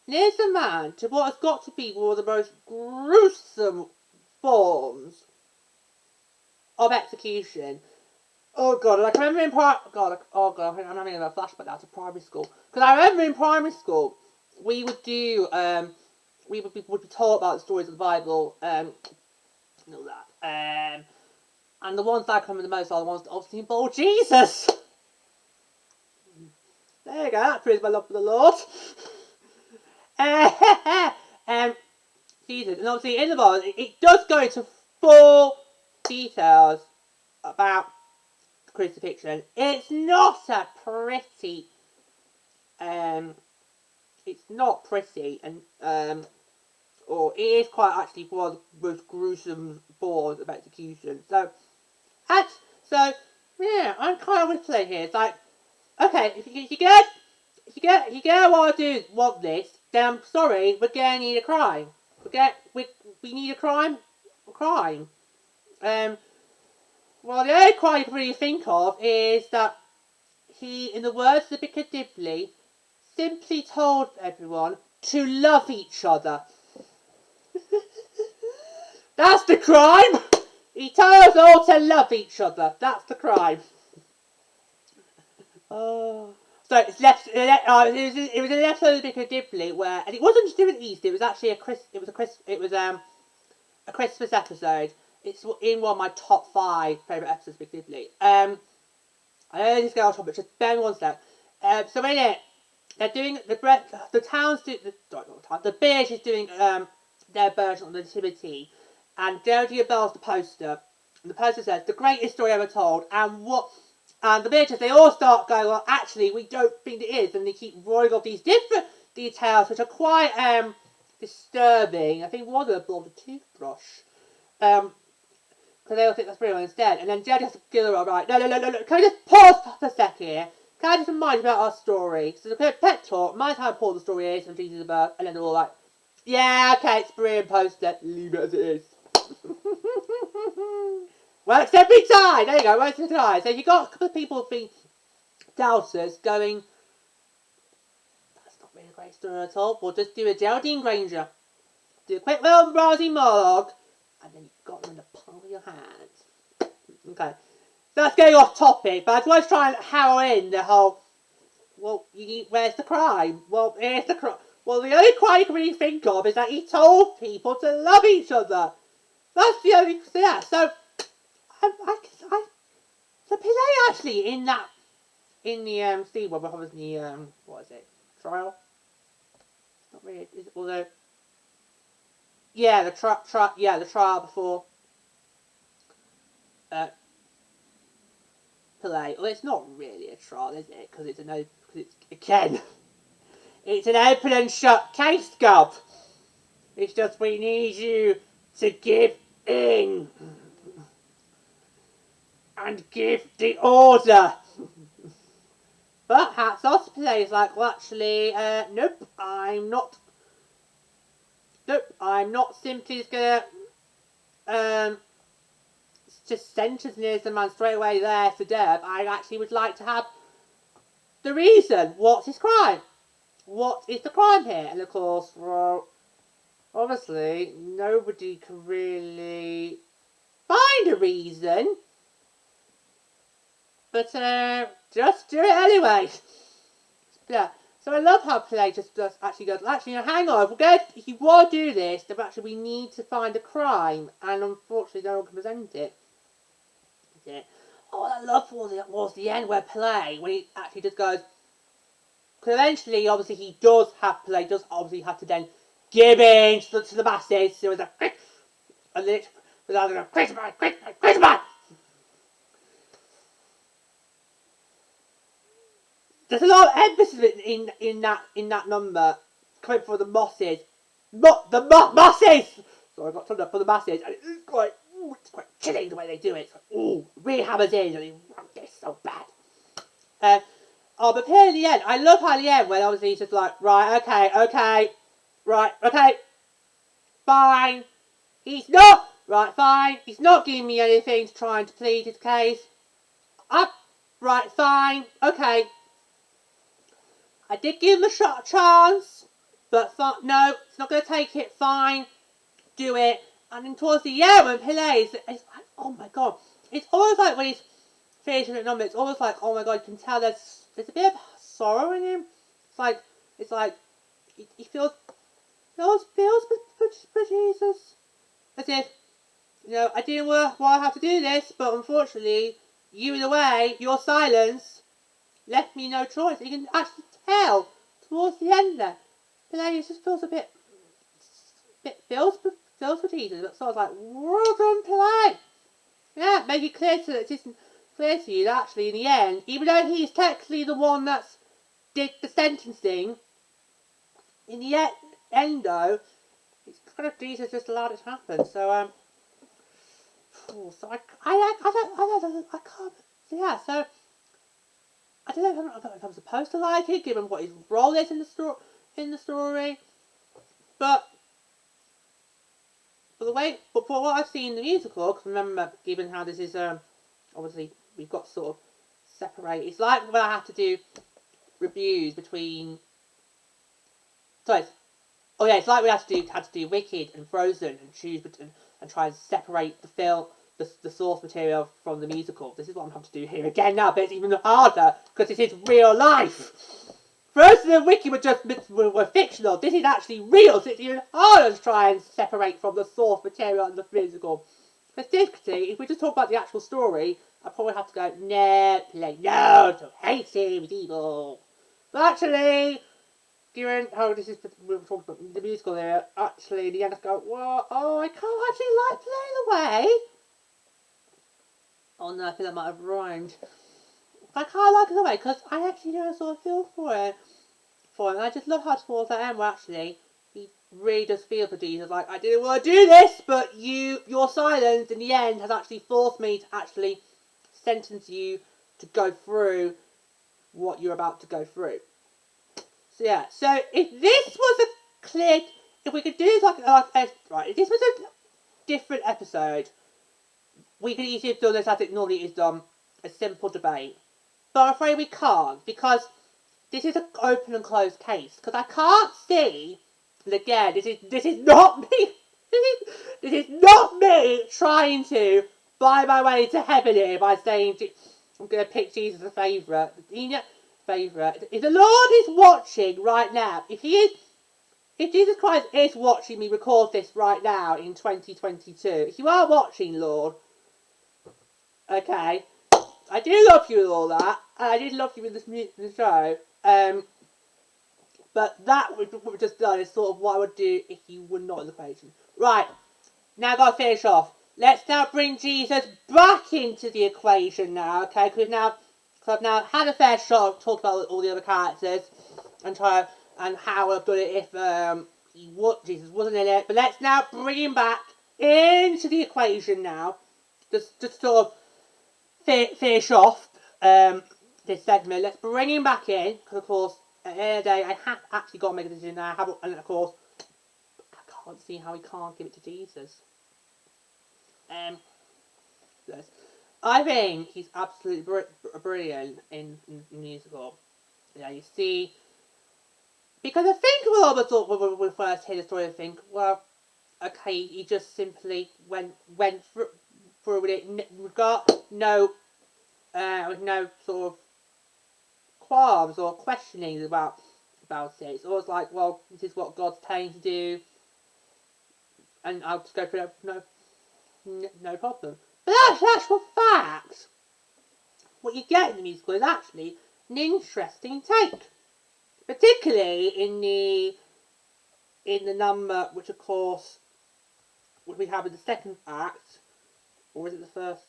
this man to what has got to be one of the most gruesome forms of execution. Oh god, like I remember in I'm having a flashback now to primary school. Because I remember in primary school, we would do, we would be taught about the stories of the Bible, and all that. And the ones that I can remember the most are the ones that obviously involve Jesus. There you go, that proves my love for the Lord. Jesus, and obviously in the Bible, it does go into full details about crucifixion. It's not a pretty, it's not pretty, and or it is quite actually one of the most gruesome forms of execution. So yeah, I'm kind of with Pilate here. It's like, okay, if you get what I want this, then I'm sorry, we're gonna need a crime. We need a crime. Well, the only crime you can really think of is that he, in the words of the Piccadilly, simply told everyone to love each other. That's the crime! He told us all to love each other. That's the crime. Oh. So it's left. It was an episode of the Piccadilly where, and it wasn't just doing Easter. It was actually a Christmas episode. It's in one of my top 5 favourite episodes of Piccadilly. I know this goes on, but just bear me one sec. So in it, they're doing the Beers is doing their version of the Nativity, and Geraldine Bell's the poster, and the poster says the greatest story ever told, and the Beers, they all start going, well, actually, we don't think it is, and they keep rolling off these different details which are quite disturbing. I think one of them brought a toothbrush. because they all think that's brilliant instead. And then Jed has to go, right, no, can we just pause for a second here? Can I just remind you about our story? So the pet talk, my time Paul the story is, and Jesus' birth, and then they're all like, yeah, okay, it's brilliant, post it, leave it as it is. Works every time! There you go, works every time. So you got a couple of people being doubters going, that's not really a great story at all. We'll just do a Geraldine Granger. Do a quick little browsing monologue, and then you've got them in the palm of your hands. Okay. So that's getting off topic, but I just want to try and harrow in the whole, well, where's the crime? Well, here's the crime. Well, the only crime you can really think of is that he told people to love each other. That's the only, yeah, so, so Pele actually in the, Steve, what was the, what is it, trial? Not really, is it, although, yeah, the trial before, Pele. Well, it's not really a trial, is it? Because it's again, it's an open and shut case, Gub. It's just we need you to give in and give the order. But hats off to Pele. It's like, well, actually, nope, I'm not. Nope, I'm not simply just gonna just sentence the man straight away there to death. I actually would like to have the reason. What's his crime? What is the crime here? And of course, well, obviously, nobody can really find a reason. But, just do it anyway. Yeah. So I love how Play just actually goes, actually, hang on, if you want to do this, then actually we need to find a crime. And unfortunately, no one can present it. Yeah. Oh, what I love was the end where Play, when he actually just goes, because eventually, obviously, Play does obviously have to then give in to the masses. So it was a quick, and then it was either a Christmas. There's a lot of emphasis in that number coming from the Mosses. The Mosses! So I got turned up for the masses, and it's quite chilling the way they do it. It's like, ooh, really hammers in, and they want this so bad. But here at the end, I love how at the end, when obviously he's just like, right, okay, fine. He's not giving me anything to trying to plead his case. Right, fine, okay. I did give him a chance, but no, it's not going to take it, fine, do it. And then towards the end, when Pele it's like, oh my god, it's almost like when he's finishing the number, it's almost like, oh my god, you can tell there's a bit of sorrow in him. It's like, he feels for Jesus. As if, I didn't want to have to do this, but unfortunately, you in a way, your silence left me no choice. You can actually tell towards the end there, Pele just feels a bit feels for Jesus, but sort of like, well done, Pele. Yeah, make it clear to you that actually in the end, even though he's technically the one that's did the sentencing, in the end though, it's kind of Jesus just allowed it to happen. So so I can't. Yeah, so I don't know if I'm supposed to like it, given what his role is in the story, but for what I've seen in the musical, because remember, given how this is obviously we've got to sort of separate. It's like when I have to do reviews between. It's like we had to do Wicked and Frozen and choose and try and separate the film, the source material from the musical. This is what I'm having to do here again now, but it's even harder because this is real life. Frozen and Wicked were fictional. This is actually real, so it's even harder to try and separate from the source material and the musical. Specifically, if we just talk about the actual story, I probably have to go, no, don't hate him, he's evil. But actually, given how we're talking about the musical there, actually, in the end I go, well, I can't actually like Play the way. Oh no, I think that might have rhymed. I can't like it the way, because I actually don't sort of feel for it. And I just love how towards that end where actually, he really does feel for Jesus. Like, I didn't want to do this, but your silence in the end has actually forced me to actually sentence you to go through what you're about to go through. So yeah, so if this was a clear, if we could do like right, if this was a different episode, we could easily have done this as it normally is done, a simple debate. But I'm afraid we can't, because this is an open and closed case. Because I can't see, and again, this is not me, this is not me trying to buy my way to heaven here by saying, I'm going to pick Jesus as a favourite. If the Lord is watching right now, if Jesus Christ is watching me record this right now in 2022, if you are watching, Lord, okay, I do love you and all that, and I did love you in the show, but that what we've just done is sort of what I would do if you were not in the equation. Right, now I've got to finish off. Let's now bring Jesus back into the equation now, okay, because I've now had a fair shot of talking about all the other characters and how I've done it if Jesus wasn't in it. But let's now bring him back into the equation now. Just sort of finish off this segment. Let's bring him back in, because of course at the end of the day I have actually got to make a decision now. And of course I can't see how he can't give it to Jesus. Yes. I think he's absolutely brilliant in musical. Yeah, you see, because I think we'll always thought when we first hear the story, I think, well, okay, he just simply went through with it. We've got no sort of qualms or questioning about it. It's always like, well, this is what God's telling you to do, and I'll just go through it. No problem. But that's the actual fact. What you get in the musical is actually an interesting take, particularly in the number, which of course we have in the second act, or is it the first?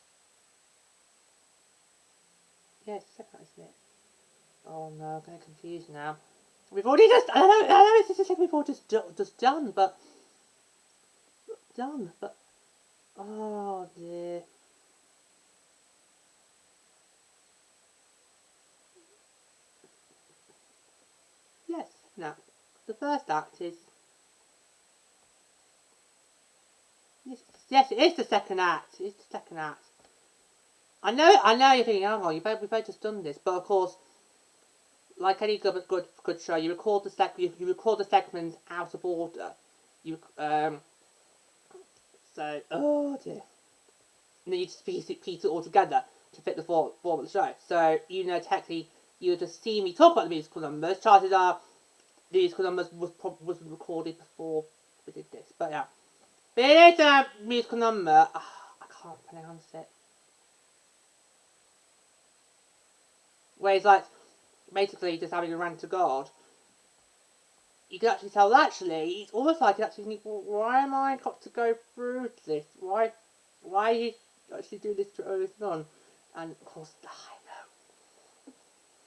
Yeah, it's the second act, isn't it? Oh no, I'm getting confused now. We've already just, I don't know if it's the second we've all just done, but oh dear. Yes, no. The first act is... Yes, it is the second act. It's the second act. I know you're thinking, hang on, we've both just done this, but of course, like any good show, you record the segments out of order. So, oh dear. And then you just piece it all together to fit the form of the show. So, technically, you just see me talk about the musical numbers. Chances are, the musical numbers was recorded before we did this. But yeah. But it is a musical number. I can't pronounce it. Where he's like, basically just having a rant to God. You can actually tell, it's almost like you actually think, well, why am I got to go through this? Why you actually do this to early on? And of course, I know.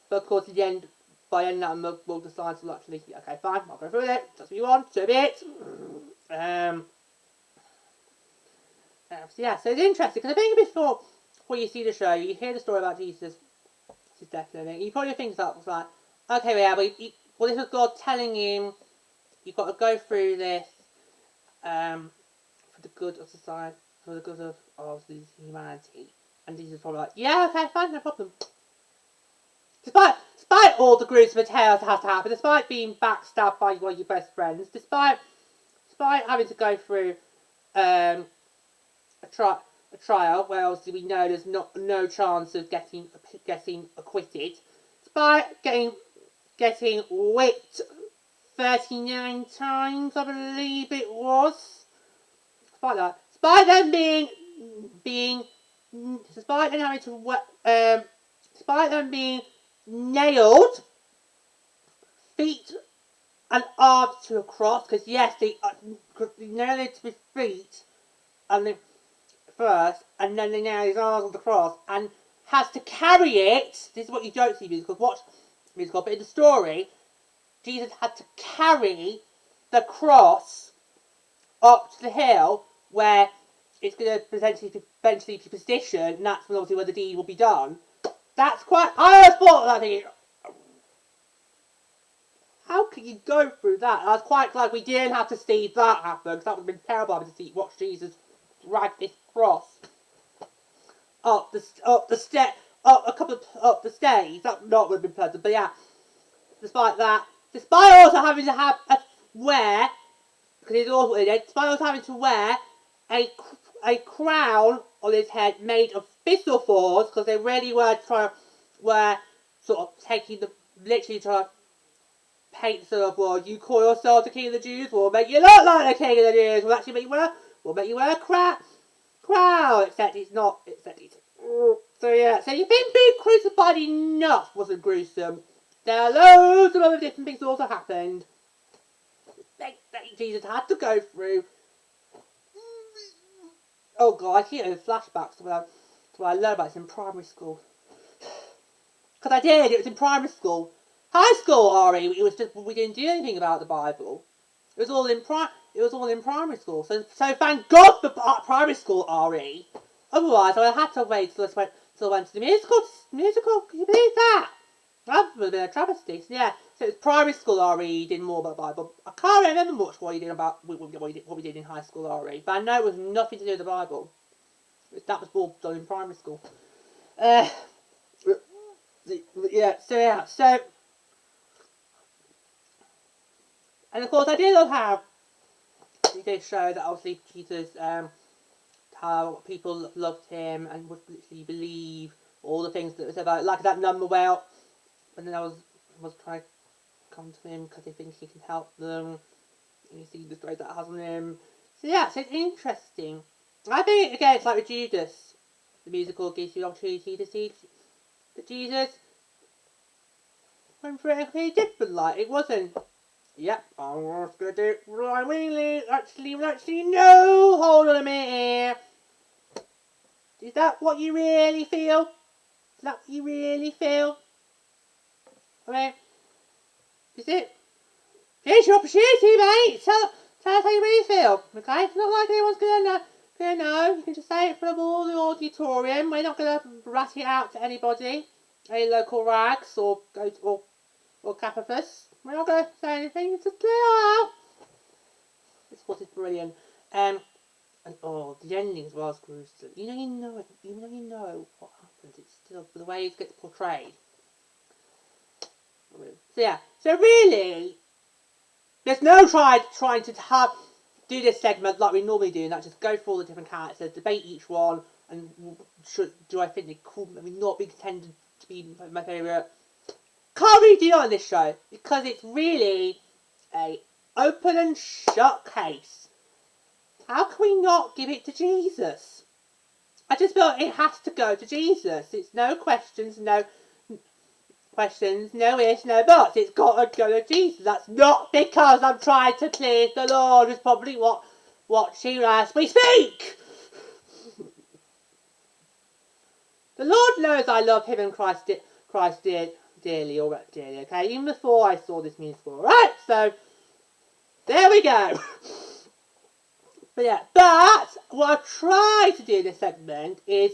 But of course, by the end of that, we'll decide to actually, okay, fine, I'll go through it. That's what you want, so be it. So yeah, so it's interesting, because I think before you see the show, you hear the story about Jesus' death and everything, you probably think that was like, okay, yeah, but this was God telling him, you've got to go through this for the good of society, for the good of humanity. And Jesus is probably like, yeah, okay, fine, no problem. Despite all the gruesome tales that has to happen, despite being backstabbed by one of your best friends, despite having to go through a trial where obviously we know there's no chance of getting acquitted, despite getting whipped 39 times, I believe it was. Despite that, despite them being nailed, feet and arms to a cross, because yes, they nailed it to his feet, and then first, and then they nailed his arms on the cross, and has to carry it. This is what you don't see in musical. Watch musical, but in the story, Jesus had to carry the cross up to the hill where it's going to eventually be positioned, and that's obviously where the deed will be done. That's quite... I always thought that thinking, how can you go through that? I was quite glad we didn't have to see that happen, because that would have been terrible having to watch Jesus drag this cross up the stairs. That not would have been pleasant, but yeah. Despite also having to have despite also having to wear a crown on his head made of thistle thorns, because they really were sort of literally trying to paint sort of, well, you call yourself the king of the Jews, we'll make you look like the king of the Jews, we'll actually make you wear a crown, except it's not, so yeah, so you think being crucified enough wasn't gruesome. There are loads of other different things that also happened that Jesus had to go through. Oh god, I keep having flashbacks to when I learned about this in primary school. Because I did, it was in primary school. High school, RE, it was just, we didn't do anything about the Bible. It was all in primary school. So thank God for primary school, RE. Otherwise, I had to wait till I went to the musical. Can you believe that? That would have been a travesty. So yeah, so it was primary school RE did more about the Bible. I can't remember much what we did in high school RE, but I know it was nothing to do with the Bible. That was all done in primary school. So and of course I did love how he did show that obviously Jesus, how people loved him and would literally believe all the things that was about, like that number where and then I was trying to come to him because they think he can help them. And you see the story that has on him. So yeah, so it's interesting. I think again it's like with Judas. The musical gives you the opportunity to see that Jesus went for a completely different light. It wasn't, yep, I was going to do it right willingly. Actually, no, hold on a minute here. Is that what you really feel? Is that what you really feel? I mean, is it? Here's your opportunity, mate. Tell us how you really feel. Okay, it's not like anyone's gonna know. You can just say it from all the auditorium. We're not gonna rat it out to anybody, any local rags or Capifus. We're not gonna say anything. It's just clear out. This was brilliant. And the ending as well is gruesome. Even though you know what happens, it's still the way it gets portrayed. So yeah, so really, there's no trying to do this segment like we normally do, and that just go through all the different characters, debate each one, and do I think they could maybe not be contended to be my favourite. Can't really do that on this show, because it's really a open and shut case. How can we not give it to Jesus? I just feel it has to go to Jesus. It's no questions, no ifs, no buts. It's got to go to Jesus. That's not because I'm trying to please the Lord. It's probably what she as we speak. The Lord knows I love him and Christ dearly, okay? Even before I saw this musical, alright? So, there we go. But what I've tried to do in this segment is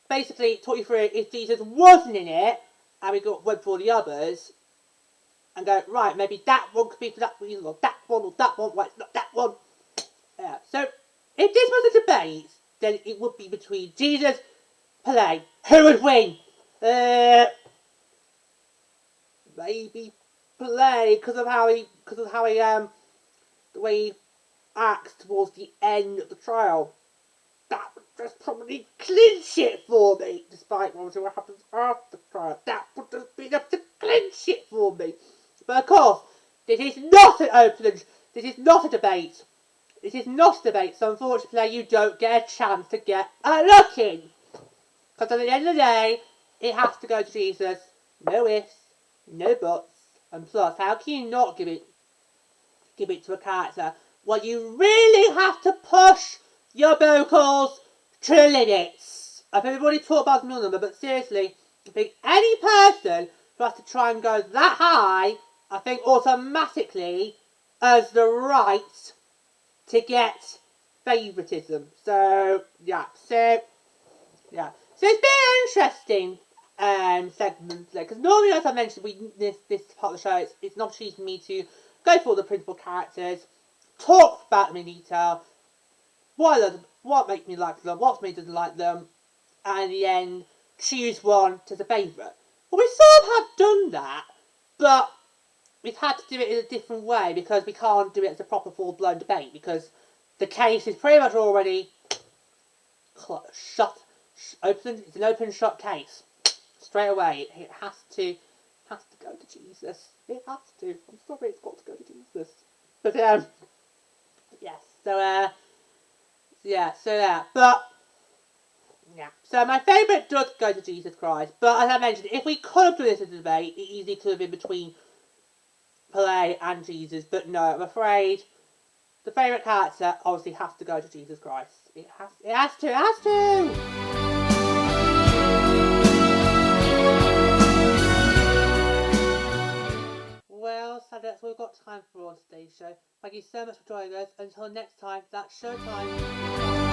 basically talk you through if Jesus wasn't in it, and we went for all the others, and go, right, maybe that one could be for that reason, or that one, right, not that one. Yeah, so, if this was a debate, then it would be between Jesus, Pelé. Who would win? Maybe Pelé, because of how he, the way he acts towards the end of the trial. That would just probably clinch it for me, despite obviously what happens after the trial. That would just be enough to clinch it for me. But of course, this is not an open, this is not a debate. This is not a debate, so unfortunately you don't get a chance to get a look in. Because at the end of the day, it has to go to Jesus. No ifs, no buts, and plus, how can you not give it to a character? Well, you really have to push your vocals to the limits. I've already talked about the number, but seriously, I think any person who has to try and go that high, I think automatically as the right to get favouritism. So it's been an interesting segment there, because normally, as I mentioned, this part of the show, it's an opportunity for me to go through all the principal characters, talk about them in detail, what makes me like them, what makes me doesn't like them, and in the end, choose one as a favourite. Well, we sort of have done that, but we've had to do it in a different way, because we can't do it as a proper full-blown debate, because the case is pretty much already open. It's an open shut case. Straight away, it has to go to Jesus. It has to. I'm sorry, it's got to go to Jesus. But yes. So So my favourite does go to Jesus Christ. But as I mentioned, if we could have done this as a debate, it easily could have been between Pelé and Jesus. But no, I'm afraid the favourite character obviously has to go to Jesus Christ. It has to. Well, so that's all we've got time for on today's show. Thank you so much for joining us. Until next time, that's Showtime.